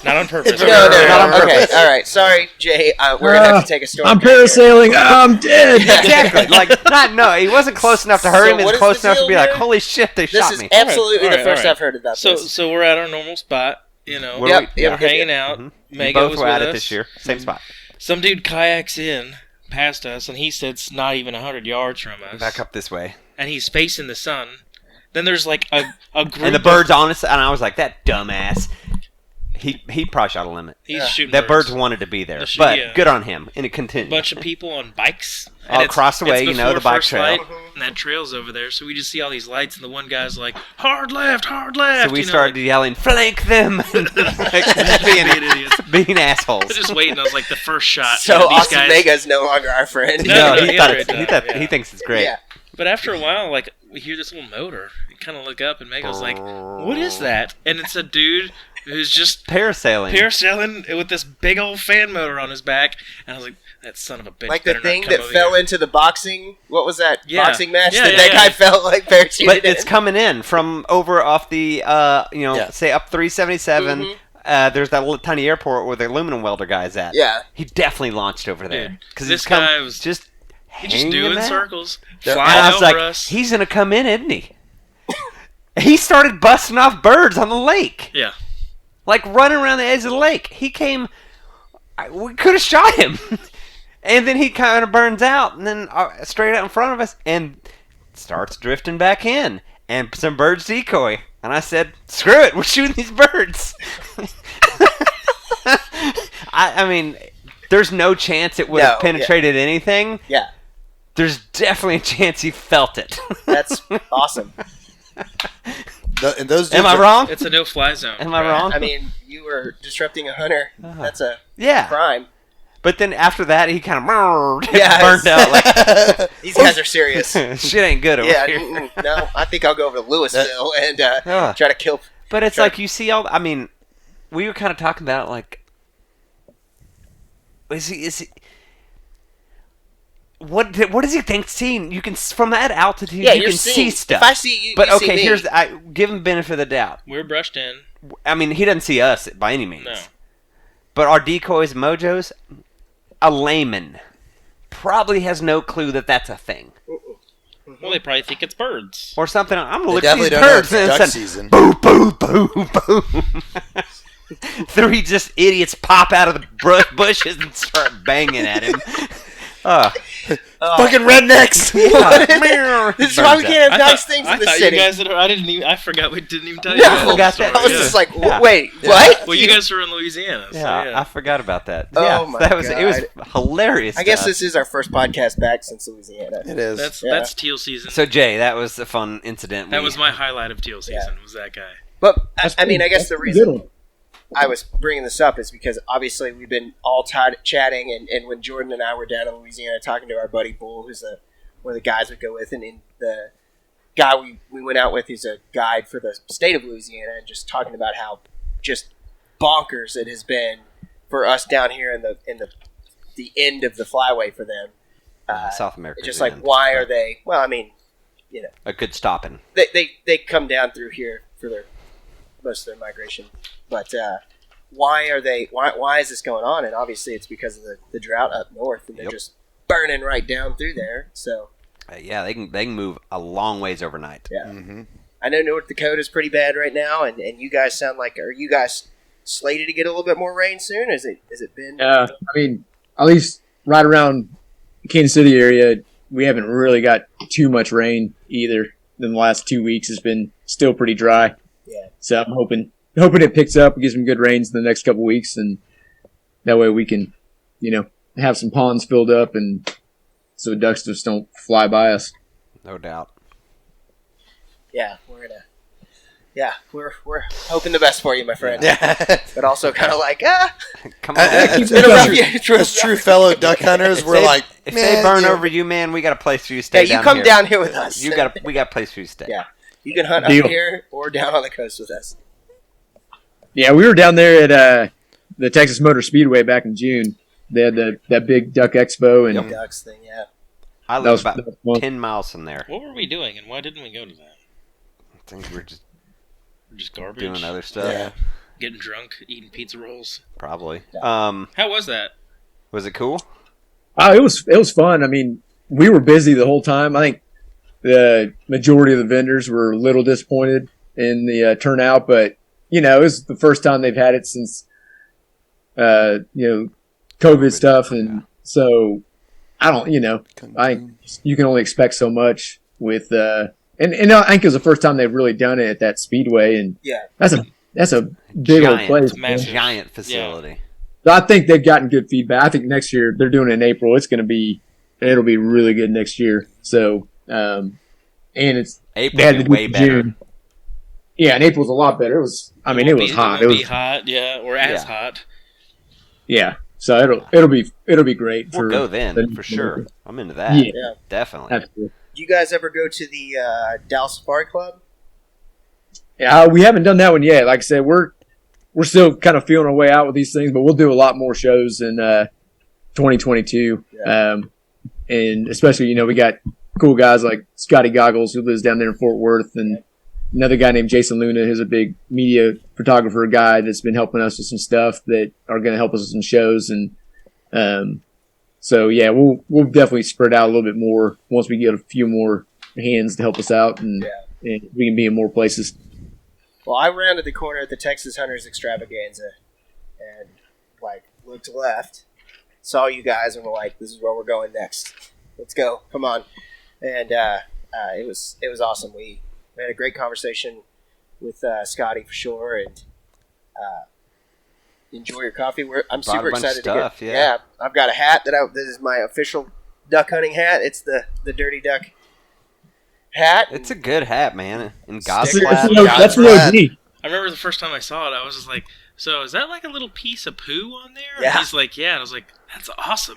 Not on purpose. No. Not on Okay, purpose. all right. Sorry, Jay. We're going to have to take a storm. I'm parasailing. I'm dead. Exactly. He wasn't close enough to hurt him. He was close enough to be like, holy shit, they shot me. This is absolutely All right, the first all right. I've heard about this. So we're at our normal spot. Yep. We're hanging out. We Mego both was were with at it us. this year. Same spot. Some dude kayaks in past us, and he said it's not even 100 yards from us. Back up this way. And he's facing the sun. Then there's like a group And the bird's on us, and I was like, that dumbass. He probably shot a limit. He's shooting That birds. bird wanted to be there, The but yeah. good on him, and it continued. Bunch of people on bikes. All across the way, it's the before bike first trail. light, and that trail's over there, so we just see all these lights, and the one guy's like, hard left, hard left. So we started yelling, flank them! just being idiots. Being assholes. I was just waiting. I was like, the first shot. So these Austin guys, Mega's no longer our friend. No, he he thought already he thinks it's great. Yeah. But after a while, like, we hear this little motor. We kind of look up, and Mego's like, what is that? And it's a dude who's just Parasailing. with this big old fan motor on his back. And I was like, that son of a bitch. Like the better thing not come that over fell here. into the boxing. What was that Yeah. boxing match Yeah, that yeah, that yeah. guy felt like parachuted But it's in? coming in from over off the, say up 377. Mm-hmm. There's that little tiny airport where the aluminum welder guy's at. Yeah. He definitely launched over there. Dude, Because this guy was just He just hanging doing out. circles, And flying I was over like, us. he's going to come in, isn't he? He started busting off birds on the lake. Yeah. Like running around the edge of the lake. He came. We could have shot him. And then he kind of burns out. And then straight out in front of us. And starts drifting back in. And some birds decoy. And I said, screw it. We're shooting these birds. I mean, there's no chance it would have penetrated anything. Yeah. There's definitely a chance he felt it. That's awesome. And those Am I wrong? It's a no-fly zone. Am I wrong? I mean, you were disrupting a hunter. That's a crime. But then after that, he kind of Yeah, burned out. Like, These guys are serious. shit ain't good over Yeah, here. no, I think I'll go over to Louisville and try to kill. But it's like you see all. I mean, we were kind of talking about like, is he? What does he think seeing? You can from that altitude, Yeah, you you're can see seeing stuff. If I see you, but you see okay, me. here's I give him benefit of the doubt. We're brushed in. I mean, he doesn't see us by any means. No. But our decoys, mojos, a layman probably has no clue that that's a thing. Well, they probably think it's birds. Or something. I'm gonna They look at these definitely don't know birds it's and duck send season. boom, boom, boom, boom. Three just idiots pop out of the bushes and start banging at him. Fucking rednecks. This is why we can't have nice things in the city. You guys I forgot we didn't even tell you. No, that forgot story. that. I was Yeah. just like, Yeah. wait, Yeah. what? Well, you guys were in Louisiana. So Yeah, I forgot about that. Oh Yeah, my that was it was God. hilarious. I guess stuff. this is our first podcast back since Louisiana. It is. That's teal season. So Jay, that was a fun incident. That was my highlight of teal season. Was that guy? But I mean, I guess the That's a reason good one. I was bringing this up is because obviously we've been all chatting, and when Jordan and I were down in Louisiana talking to our buddy Bull, who's one of the guys we go with, and the guy we went out with, who's a guide for the state of Louisiana, and just talking about how just bonkers it has been for us down here in the end of the flyway for them. South America. Just like, why are they? Well, I mean, you know, a good stopping? they come down through here for most of their migration, but why are they? Why is this going on? And obviously, it's because of the drought up north, and they're just burning right down through there. So Yeah, they can move a long ways overnight. yeah, Mm-hmm. I know North Dakota is pretty bad right now, and you guys sound like, are you guys slated to get a little bit more rain soon? Has it been? I mean, at least right around the Kansas City area, we haven't really got too much rain either. In the last 2 weeks, it's been still pretty dry. Yeah. So I'm hoping it picks up and gets some good rains in the next couple weeks, and that way we can, have some ponds filled up, and so ducks just don't fly by us. No doubt. Yeah, we're gonna. Yeah, we're hoping the best for you, my friend. Yeah. But also kind of like, Come on. As true fellow duck hunters, we're like, if man, they burn you know, over you, man, we got a place for you to stay. hey, you come down here with us. We got a place for you to stay. Yeah, you can hunt Deal. up here or down on the coast with us. Yeah, we were down there at the Texas Motor Speedway back in June. They had that big duck expo, and Ducks thing, yeah. I live about 10 miles from there. What were we doing, and why didn't we go to that? I think we're Just garbage. doing other stuff. Yeah. Getting drunk, eating pizza rolls. Probably. How was that? Was it cool? it was fun. I mean, we were busy the whole time. I think the majority of the vendors were a little disappointed in the turnout, but it was the first time they've had it since COVID stuff, and so I don't, you can only expect so much with and I think it was the first time they've really done it at that speedway, and that's a big old place, giant facility. Yeah. So I think they've gotten good feedback. I think next year they're doing it in April. It'll be really good next year. So and it's April be way better. June. Yeah, and April's a lot better. It was hot. It was hot, yeah, or as hot. Yeah, so it'll be great. We'll go then for sure. I'm into that. Yeah, definitely. Absolutely. Do you guys ever go to the Dallas Safari Club? Yeah, we haven't done that one yet. Like I said, we're still kind of feeling our way out with these things, but we'll do a lot more shows in 2022. Yeah. And especially, we got cool guys like Scotty Goggles, who lives down there in Fort Worth, and another guy named Jason Luna, who's a big media photographer guy that's been helping us with some stuff that are going to help us with some shows. And so, yeah, we'll definitely spread out a little bit more once we get a few more hands to help us out, and we can be in more places. Well, I rounded the corner at the Texas Hunters Extravaganza and, looked left, saw you guys, and were like, this is where we're going next. Let's go. Come on. And it was awesome. We had a great conversation with Scotty for sure, and enjoy your coffee. I'm super excited to get. Yeah, I've got a hat that this is my official duck hunting hat. It's the Dirty Duck hat. It's a good hat, man. And God's that's real neat. I remember the first time I saw it, I was just like, so is that like a little piece of poo on there? Yeah. And he's like, yeah. And I was like, that's awesome.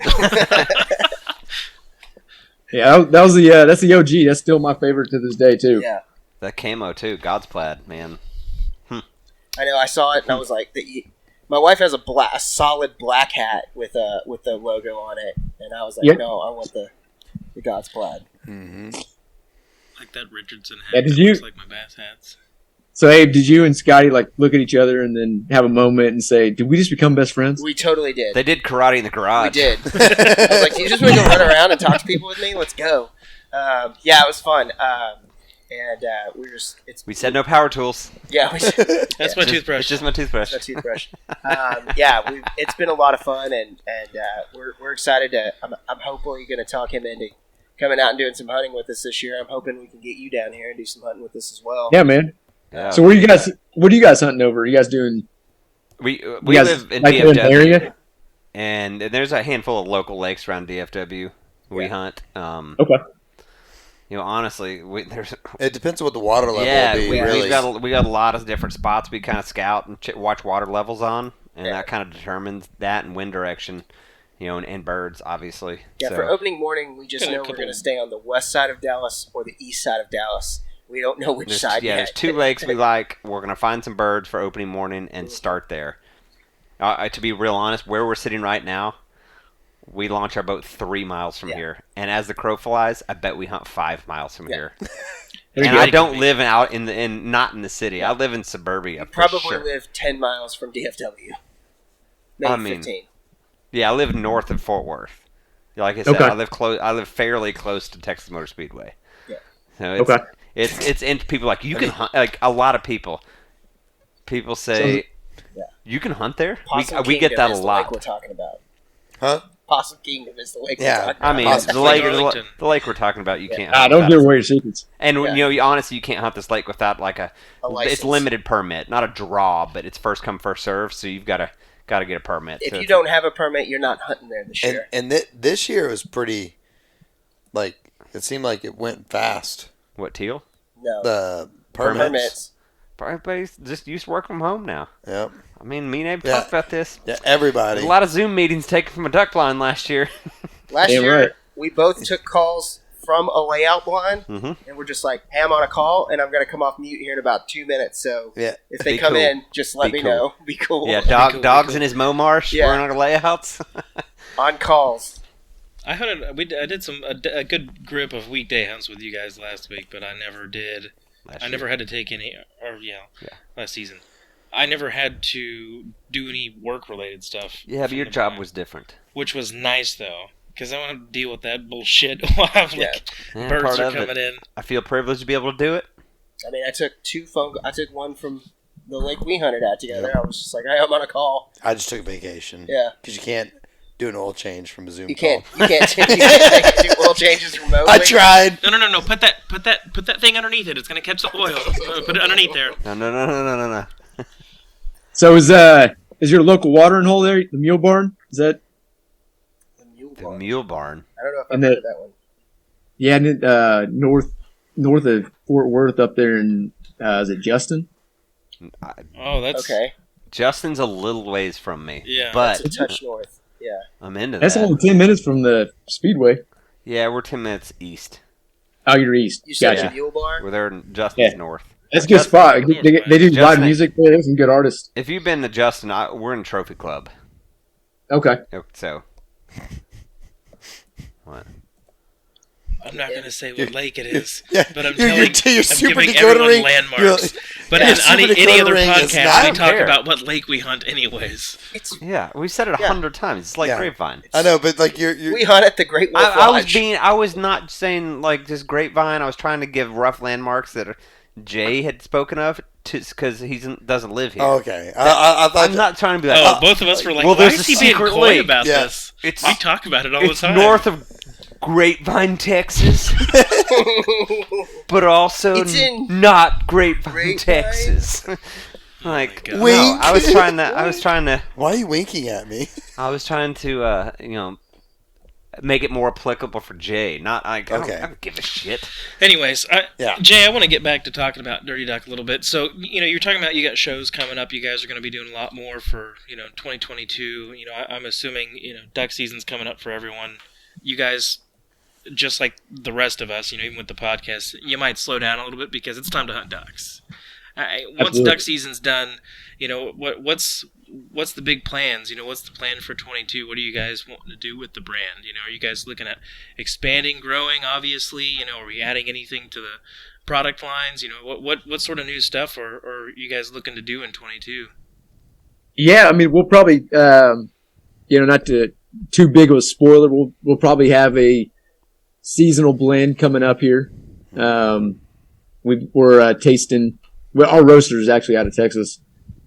Yeah, that's the OG. That's still my favorite to this day too. Yeah, that camo too. God's plaid, man. I know. I saw it and I was like, my wife has a solid black hat with the logo on it, and I was like, no, I want the God's plaid. Mm-hmm. Like that Richardson hat. Yeah, looks like my bass hats. So, Abe, did you and Scotty look at each other and then have a moment and say, "Did we just become best friends?" We totally did. They did karate in the garage. We did. I was like, "Do you just want to go run around and talk to people with me? Let's go." Yeah, it was fun. And we said no power tools. Yeah, that's my toothbrush. It's just my toothbrush. That's my toothbrush. Yeah, it's been a lot of fun, and we're excited to. I'm hopefully going to talk him into coming out and doing some hunting with us this year. I'm hoping we can get you down here and do some hunting with us as well. Yeah, man. Yeah. So what are you guys hunting over? Are you guys doing? We live in DFW, in the area? and there's a handful of local lakes around DFW. We hunt. Okay. Honestly, it depends on what the water level will be. Really. we got a lot of different spots we kind of scout and watch water levels on, and that kind of determines that and wind direction. And birds, obviously. Yeah, so, for opening morning, we just know we're going to stay on the west side of Dallas or the east side of Dallas. We don't know which side yet. Yeah, there's 2 lakes we like. We're going to find some birds for opening morning and start there. To be real honest, where we're sitting right now, we launch our boat 3 miles from here. And as the crow flies, I bet we hunt 5 miles from here. And I don't live not in the city. Yeah. I live in suburbia. You probably live 10 miles from DFW. Maybe 15. Yeah, I live north of Fort Worth. Like I said, I live fairly close to Texas Motor Speedway. Yeah. So it's into people like you can hunt. Like a lot of people say you can hunt there. We get that a lot. The lake we're talking about. Huh? Possum Kingdom is the lake we're talking about. I mean, the lake we're talking about, you can't hunt. Don't give away your secrets. And, honestly, you can't hunt this lake without, a license. It's limited permit. Not a draw, but it's first come, first serve, so you've got to get a permit. If you don't have a permit, you're not hunting there this year. And this year was pretty, it seemed like it went fast. What, teal? No. The permits. everybody's just used to work from home now. Yep. I mean, me and Abe talked about this. Yeah, everybody. There's a lot of Zoom meetings taken from a duck blind last year. Last Damn year, right. we both took calls from a layout blind, Mhm. and we're just like, hey, I'm on a call, and I'm going to come off mute here in about 2 minutes. So Yeah. if they Be come cool. in, just let Be me cool. know. Be cool. Yeah, cool, dogs cool. in his Momarsh Yeah. wearing our layouts. On calls. I did a good grip of weekday hunts with you guys last week, but I never did. I never had to take any, last season. I never had to do any work-related stuff. Yeah, but from your the job blind, was different. which was nice though, because I want to deal with that bullshit while Yeah. Yeah, birds part are of it. coming in. I feel privileged to be able to do it. I mean, I took I took one from the lake we hunted at together. I was just like, hey, I'm on a call. I just took a vacation. Yeah. Because you can't do an oil change from a Zoom You call. can't do oil changes remotely. I tried. No. Put that thing underneath it. It's gonna catch the oil. Put it underneath there. No. So is your local watering hole there the Mule Barn? Is that? The mule The barn. mule barn. I don't know if I've And heard of that one. Yeah, and it, north of Fort Worth up there in is it Justin? Oh, that's Okay. Justin's a little ways from me. Yeah. But It's a touch north. Yeah. I'm into That's that. only 10 minutes from the Speedway. Yeah, we're 10 minutes east. Oh, you're east. You said Gotcha. the mule barn? We're there in Justin's Yeah. north. That's a good Justin- spot. They do live Justin- music there. There's some good artists. If you've been to Justin, we're in Trophy Club. Okay. So. What? I'm not going to say what lake it is, Yeah, but I'm you're I'm Super giving Dakota everyone ring. landmarks. But yeah, in Super any Dakota other ring is podcast, not- we talk care. about what lake we hunt anyways. It's Yeah, we've said it 100 times. It's like Yeah. Grapevine. I know, but like you're we hunt at the Great Wolf Lodge. I was not saying like just Grapevine. I was trying to give rough landmarks that Jay had spoken of, because he doesn't live here. Oh, okay. I thought I'm not trying to be like, Oh, both of us were like, well, why there's is a he being secret coy lake. about Yeah. this? It's- We talk about it all the it's time. north of Grapevine, Texas, but also It's in not Grapevine, Grapevine? Texas. Like, God. no, Wink. I was trying to Why are you winking at me? make it more applicable for Jay. Not like, Okay. I don't give a shit. Anyways, Yeah. Jay, I want to get back to talking about Dirty Duck a little bit. So, you're talking about you got shows coming up. You guys are going to be doing a lot more for, 2022. I'm assuming, duck season's coming up for everyone. You guys, just like the rest of us, even with the podcast, you might slow down a little bit because it's time to hunt ducks. Once Absolutely. duck season's done, what's the big plans? What's the plan for 22? What are you guys wanting to do with the brand? Are you guys looking at expanding, growing? Obviously, are we adding anything to the product lines? What sort of new stuff are you guys looking to do in 22? Yeah, I mean, we'll probably, not too big of a spoiler. We'll probably have a seasonal blend coming up here. We're tasting. Well, our roaster is actually out of Texas,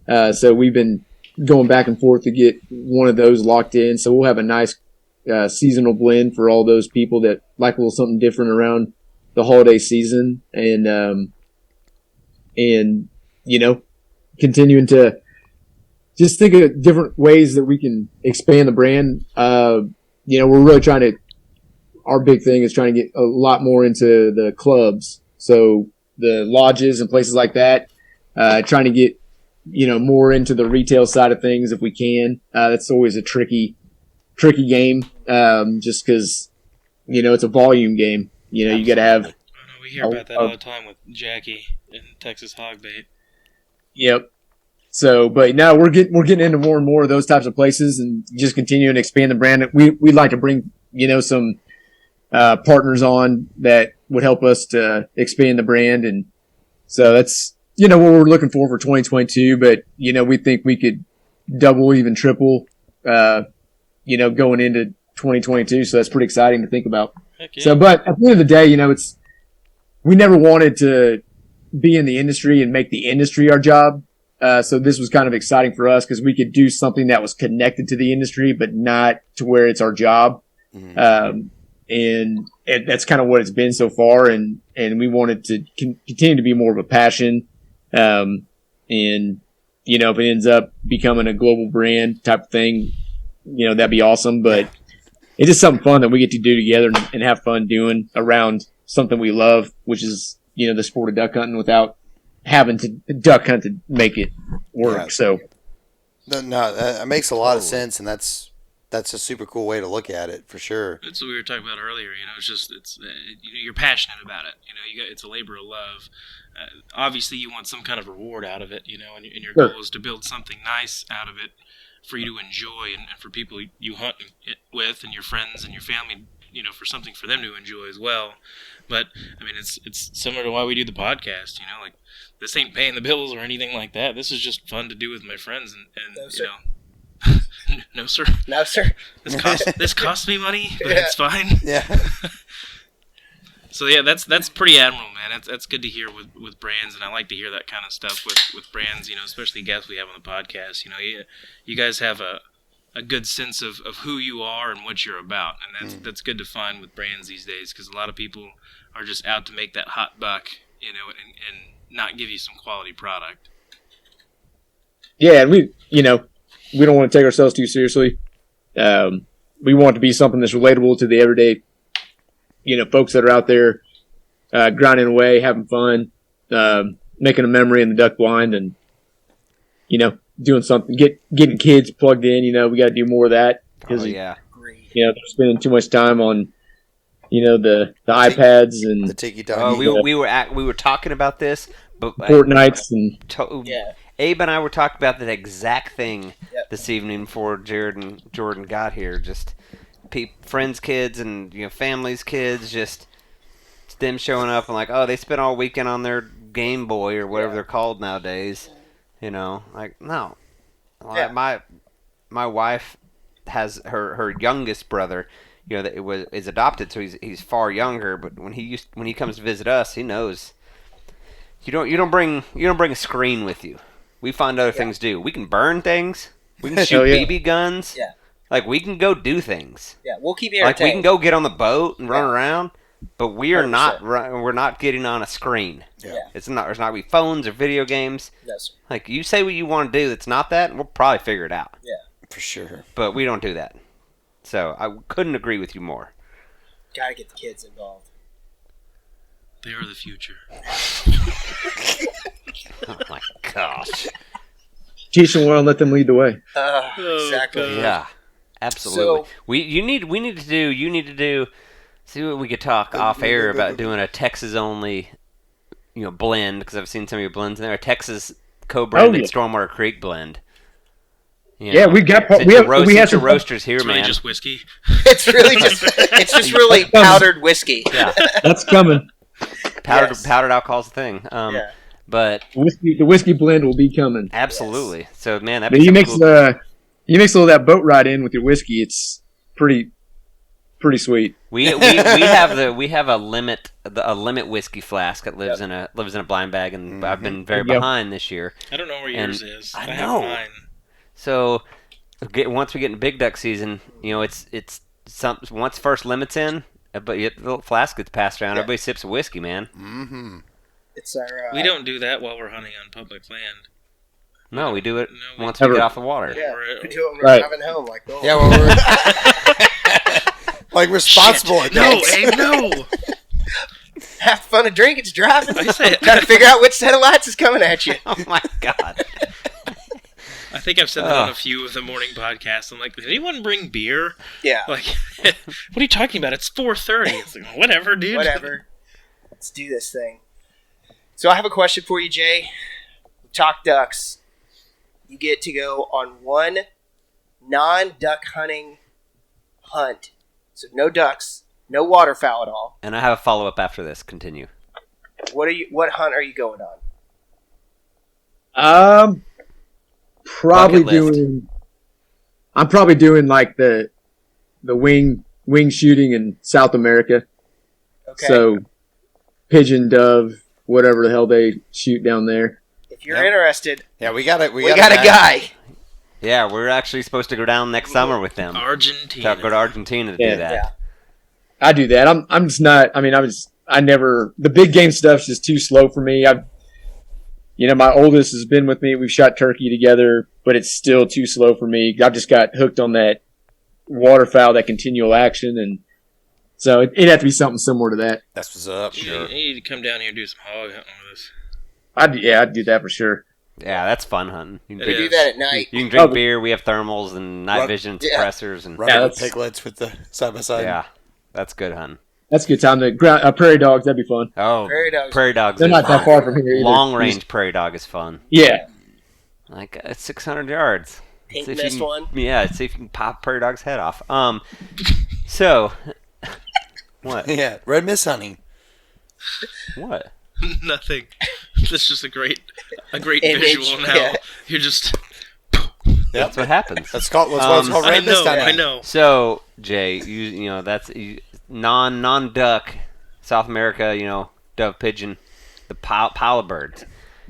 so we've been going back and forth to get one of those locked in. So we'll have a nice seasonal blend for all those people that like a little something different around the holiday season, and continuing to just think of different ways that we can expand the brand. We're really trying to. Our big thing is trying to get a lot more into the clubs, so the lodges and places like that. Trying to get more into the retail side of things if we can. That's always a tricky game, just because it's a volume game. You got to have. I know we hear about that all the time with Jackie and Texas Hogbait. Yep. So, but now we're getting into more and more of those types of places and just continuing to expand the brand. We'd like to bring some partners on that would help us to expand the brand, and so that's what we're looking for 2022. But we think we could double, even triple, going into 2022. So that's pretty exciting to think about. Heck yeah. So, but at the end of the day, we never wanted to be in the industry and make the industry our job. So this was kind of exciting for us because we could do something that was connected to the industry, but not to where it's our job. Mhm. And that's kind of what it's been so far. And we wanted to continue to be more of a passion. And, if it ends up becoming a global brand type of thing, that'd be awesome. But it's just something fun that we get to do together and have fun doing around something we love, which is, the sport of duck hunting without having to duck hunt to make it work. Yeah. So No, that makes a lot of sense, and that's a super cool way to look at it for sure. That's what we were talking about earlier. It's you're passionate about it. It's a labor of love. Obviously, you want some kind of reward out of it. And your goal is to build something nice out of it for you to enjoy, and for people you hunt with, and your friends and your family. For something for them to enjoy as well. But it's similar to why we do the podcast. Like, this ain't paying the bills or anything like that. This is just fun to do with my friends, and No, sir. No, sir. No, sir. This costs me money, but it's fine. Yeah. So yeah, that's pretty admirable, man. That's good to hear with brands, and I like to hear that kind of stuff with brands. Especially guests we have on the podcast. You guys have a good sense of who you are and what you're about, and that's good to find with brands these days, because a lot of people are just out to make that hot buck, and not give you some quality product. yeah, and we don't want to take ourselves too seriously. We want it to be something that's relatable to the everyday, folks that are out there grinding away, having fun, making a memory in the duck blind, and doing something, getting kids plugged in. We got to do more of that because yeah. they're spending too much time on the iPads and The tiki-taki. We were talking about this, but Fortnites and Abe and I were talking about that exact thing this evening before Jared and Jordan got here. Just friends' kids and families' kids, just them showing up and like, oh, they spent all weekend on their Game Boy or whatever they're called nowadays. Like, no. My wife has her youngest brother, that is adopted, so he's far younger. But when he comes to visit us, he knows you don't bring a screen with you. We find other things to do. We can burn things. We can shoot BB guns. Yeah. Like, we can go do things. Yeah, we'll keep you Like, entertained. we can go get on the boat and run around, but we are 100%. not. We're not getting on a screen. Yeah. It's not. There's not gonna be phones or video games. No, sir. Like, you say what you want to do that's not that, and we'll probably figure it out. Yeah. For sure. But we don't do that. So I couldn't agree with you more. Gotta get the kids involved. They are the future. Oh my gosh. teach them well and let them lead the way. Exactly. Yeah, absolutely. So- You need to do. See what we could talk off air about doing a Texas only, blend, because I've seen some of your blends in there. A Texas co-branded Stormwater Creek blend. Yeah, we got Since we your have we have some roasters here, It's really man. just whiskey. It's just really powdered whiskey. Yeah, that's coming. powdered alcohol's the thing. Yeah. But The whiskey blend will be coming. absolutely. So man, that But you mix a little of that boat ride in with your whiskey. It's pretty sweet. We have a limit whiskey flask that lives in a blind bag, and I've been very behind this year. I don't know where yours is. I have know. mine. So once we get into big duck season, it's once first limit's in, but the little flask gets passed around. Everybody sips a whiskey, man. Mm-hmm. It's our. We don't do that while we're hunting on public land. No, we do it No, once we get off the water. Yeah, We're- we do it when we're Right. driving home. Like, oh. Yeah, well, we're like responsible adults. No, Abe, no. Have fun and drink. It's driving. I said- Trying to figure out which set of lights is coming at you. Oh my god. I think I've said that on a few of the morning podcasts. I'm like, did anyone bring beer? Yeah. Like, what are you talking about? It's 4:30. It's like, whatever, dude. Whatever. Let's do this thing. So I have a question for you, Jay. Talk ducks. You get to go on one non-duck hunting hunt. So no ducks, no waterfowl at all. And I have a follow up after this. Continue. What hunt are you going on? Probably Bucket list. doing. I'm probably doing like the wing shooting in South America. Okay. So pigeon, dove, whatever the hell they shoot down there. If you're interested, Yeah, we got it. we got a guy. Yeah, we're actually supposed to go down next summer with them. Argentina. Go to Argentina to Yeah. do that. Yeah. I do that. I'm just not. I mean, I never. The big game stuff's just too slow for me. My oldest has been with me. We've shot turkey together, but it's still too slow for me. I've just got hooked on that waterfowl, that continual action, and so it'd have to be something similar to that. That's what's up. You need to come down here and do some hog hunting with us. I'd do that for sure. Yeah, that's fun hunting. You can We do that at night. You can drink beer. We have thermals and night vision suppressors and rubber piglets with the side by side. Yeah, that's good hunting. That's a good time. The prairie dogs, that'd be fun. Oh, prairie dogs. They're not that far from here either. Long range prairie dog is fun. Yeah. Like 600 yards. Pink mist one. Yeah, see if you can pop prairie dog's head off. So what? Yeah, red mist hunting. What? Nothing. That's just a great Image, visual now. yeah. You're just. That's what happens. That's what it's called red mist hunting. I know. So Jay, that's non duck, South America. Dove pigeon, the pile of birds.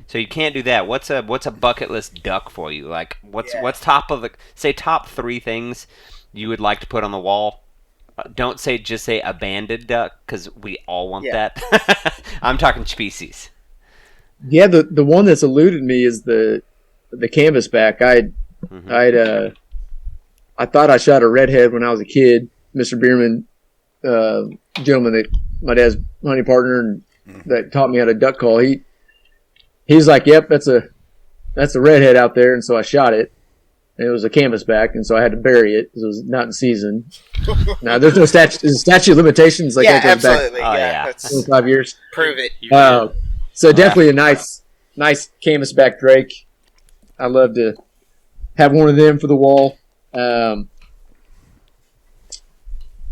So you can't do that. What's a bucket list duck for you? Like what's top 3 things you would like to put on the wall? Don't just say a banded duck because we all want that. I'm talking species. Yeah, the one that's eluded me is the canvasback. I thought I shot a redhead when I was a kid. Mr. Bierman, gentleman that my dad's hunting partner and that taught me how to duck call. He's like, "Yep, that's a redhead out there," and so I shot it. And it was a canvasback, and so I had to bury it because it was not in season. Now, there's no statute of limitations. Like that goes absolutely. Back, That's 25 years. Prove it. So definitely a nice canvasback drake. I love to have one of them for the wall.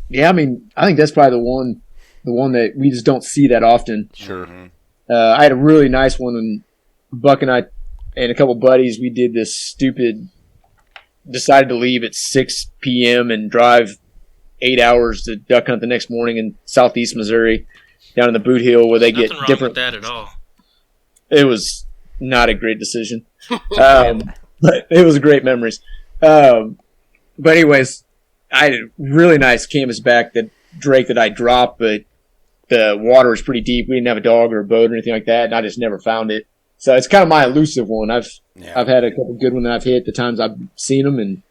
Yeah, I mean, I think that's probably the one that we just don't see that often. Sure. I had a really nice one when Buck and I and a couple buddies, we did this decided to leave at 6 p.m. and drive 8 hours to duck hunt the next morning in southeast Missouri, down in the Boot Hill where they get Nothing wrong different. with that at all. It was not a great decision, but it was great memories. But anyways, I had a really nice canvasback drake that I dropped, but the water was pretty deep. We didn't have a dog or a boat or anything like that, and I just never found it. So it's kind of my elusive one. I've had a couple good ones that I've hit the times I've seen them and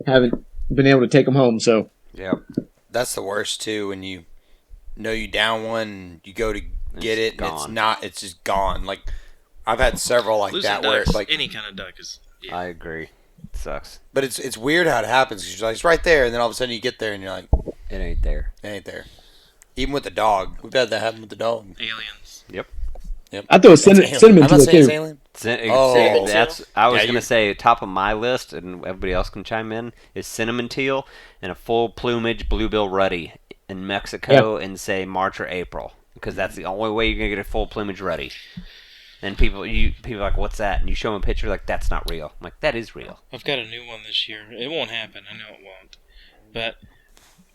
haven't been able to take them home. So that's the worst too. When you know you down one, you go to get it, and it's just gone. Like I've had several like Losing that ducks, where it's like any kind of duck is. Yeah. I agree. It sucks. But it's weird how it happens. 'Cause you're like, it's right there, and then all of a sudden you get there and you're like, it ain't there. It ain't there. Even with the dog, we've had that happen with the dog. Aliens. Yep. I thought cinnamon I'm not teal saying too. alien. I was gonna say top of my list, and everybody else can chime in, is cinnamon teal and a full plumage bluebill ruddy in Mexico in say March or April, because that's the only way you're gonna get a full plumage ruddy. And people are like, "What's that?" And you show them a picture, like, "That's not real." I'm like, "That is real." I've got a new one this year. It won't happen. I know it won't. But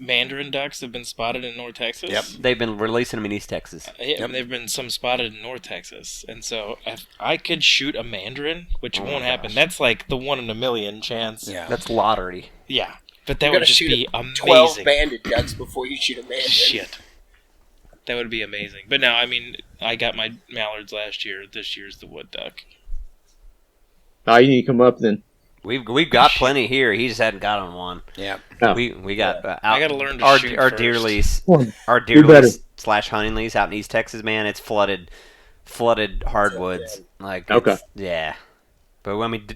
mandarin ducks have been spotted in North Texas. Yep, they've been releasing them in East Texas. Yeah, and they've been some spotted in North Texas. And so if I could shoot a mandarin, which won't happen. That's like the 1 in a million chance. Yeah, that's lottery. Yeah, but that would just be amazing. 12 banded ducks before you shoot a mandarin. Shit. That would be amazing. But no, I mean, I got my mallards last year. This year's the wood duck. Oh, you need to come up then. We've got plenty here. He just hadn't got on one. Yeah. Oh. We got. I got to learn to shoot our first. deer lease, our Do deer better. lease / hunting lease out in East Texas. Man, it's flooded hardwoods. Like yeah. But I mean,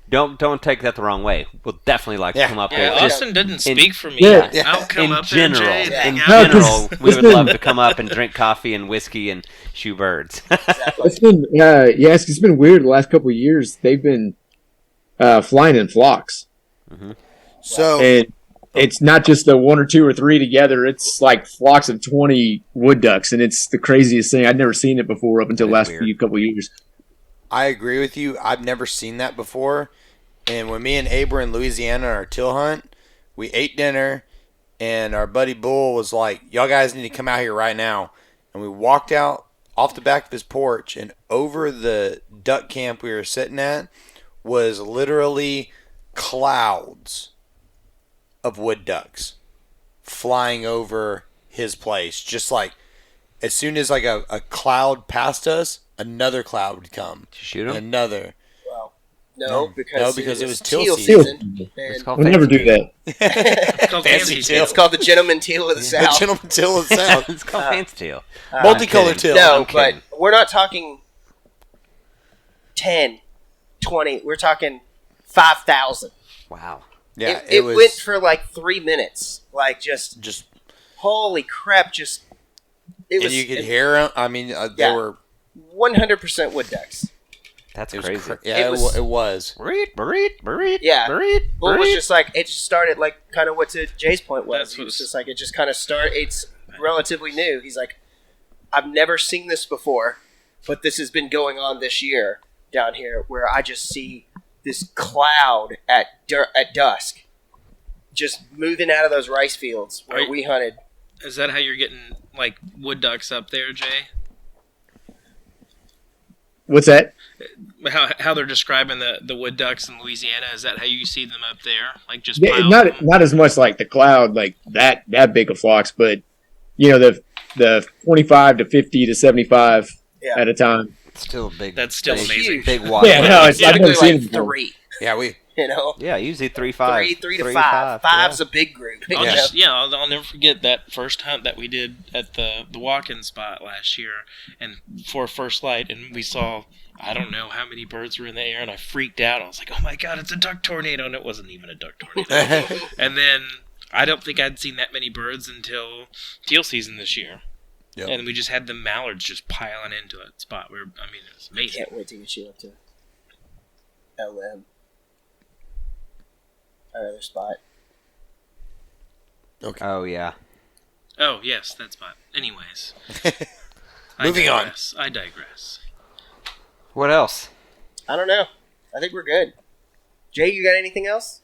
don't take that the wrong way. We'll definitely like to come up here. Austin didn't speak for me. Yeah. I'll come In up general, there, Jay, in hang out. general, we would love to come up and drink coffee and whiskey and shoot birds. It's been it's been weird the last couple of years. They've been flying in flocks. Mm-hmm. So And it's not just the 1 or 2 or 3 together. It's like flocks of 20 wood ducks, and it's the craziest thing. I'd never seen it before up until the last couple of years. I agree with you. I've never seen that before. And when me and Abe were in Louisiana on our teal hunt, we ate dinner, and our buddy Bull was like, "Y'all guys need to come out here right now." And we walked out off the back of his porch, and over the duck camp we were sitting at was literally clouds of wood ducks flying over his place. Just like as soon as like a cloud passed us, another cloud would come. Did you shoot him? Another. No, because it was teal season. It's called We'll never do that. It's called Fancy fancy teal. It's called the gentleman teal of the The South. gentleman teal of the South. It's called fancy teal. Multicolored teal. No, I'm kidding. but we're not talking 10, 20. We're talking 5,000. Wow. Yeah, it went for like 3 minutes. Like just holy crap! You could hear them. I mean, they were 100% wood ducks. That's crazy. It was. Yeah. Well, it was just like, it just started like kind of what to Jay's point was. It was just like, it just kind of started. It's relatively new. He's like, I've never seen this before, but this has been going on this year down here where I just see this cloud at dusk just moving out of those rice fields where we hunted. Is that how you're getting like wood ducks up there, Jay? What's that? How they're describing the wood ducks in Louisiana? Is that how you see them up there? Like just not as much like the cloud, like that big of flocks, but the 25 to 50 to 75 at a time. Still big. That's still amazing. Big water. Yeah, no, I've never seen like 3. Yeah, usually 3, 5. 3 to 5. Five's a big group. I'll never forget that first hunt that we did at the walk-in spot last year, and for first light, and we saw, I don't know how many birds were in the air, and I freaked out. I was like, oh my god, it's a duck tornado, and it wasn't even a duck tornado. And then I don't think I'd seen that many birds until teal season this year. Yep. And we just had the mallards just piling into that spot where, I mean, it was amazing. I can't wait to get you up to LM. Our other spot. Okay. Oh, yeah. Oh, yes, that spot. Anyways. Moving on. I digress. What else? I don't know. I think we're good. Jay, you got anything else?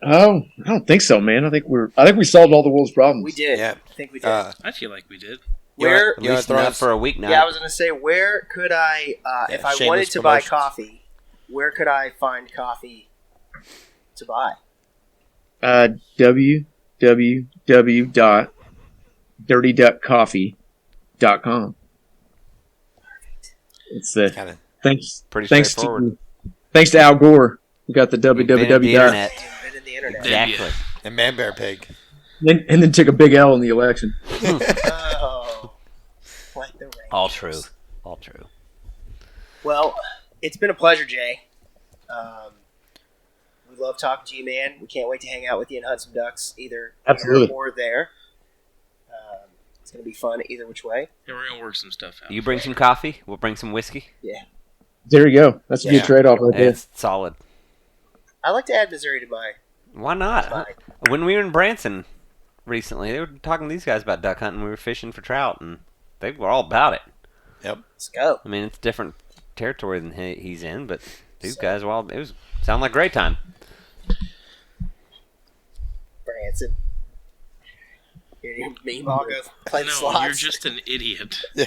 Oh, I don't think so, man. I think we solved all the world's problems. We did. Yeah. I think we did. I feel like we did. Where? At least not for a week now. Yeah, I was going to say, where could I, if I wanted to buy coffee, where could I find coffee to buy? www.dirtyduckcoffee.com. It's the kind of pretty straightforward. Thanks to Al Gore, we got the www. Invented the internet. Exactly. And Man Bear Pig. And then took a big L in the election. Oh, like the rain. All true. Well, it's been a pleasure, Jay. We love talking to you, man. We can't wait to hang out with you and hunt some ducks, either Absolutely. here or there. It's going to be fun either which way. Yeah, we're going to work some stuff out. You bring some coffee, we'll bring some whiskey. Yeah. There you go. That's a good trade-off right there. It's solid. I like to add Missouri to my... Why not? When we were in Branson recently, they were talking to these guys about duck hunting. We were fishing for trout, and they were all about it. Yep. Let's go. I mean, it's different territory than he's in, but these guys, well, it was sound like a great time. Branson. You're meme all go play the slots. No, you're just an idiot. Yeah.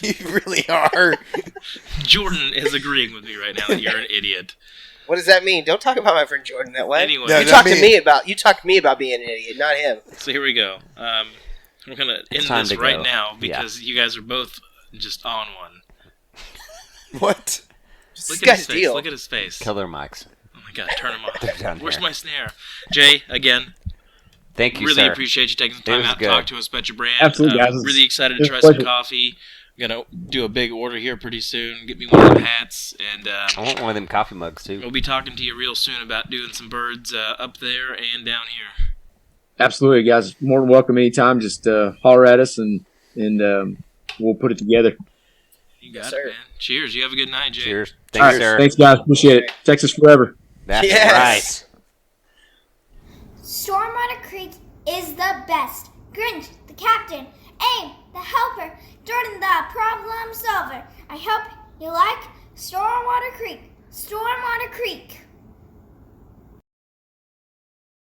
You really are. Jordan is agreeing with me right now that you're an idiot. What does that mean? Don't talk about my friend Jordan that way. Anyway, you talk to me about being an idiot, not him. So here we go. We're gonna end this right now because you guys are both just on one. What? Look at his face. Look at his face. Kill their mics. Oh my god, turn them off. Where's my snare? Jay, again. Thank you, really sir. appreciate you taking the time out to talk to us about your brand. Absolutely, guys. Really excited to try some coffee. I'm gonna do a big order here pretty soon. Get me one of them hats, and I want one of them coffee mugs too. We'll be talking to you real soon about doing some birds up there and down here. Absolutely, guys. More than welcome anytime. Just holler at us, and we'll put it together. You got it, man. Cheers. You have a good night, Jay. Cheers. Thanks, sir. Thanks, guys. Appreciate it. Texas forever. That's right. Stormwater Creek is the best. Grinch, the captain. Aim, the helper. Jordan, the problem solver. I hope you like Stormwater Creek. Stormwater Creek.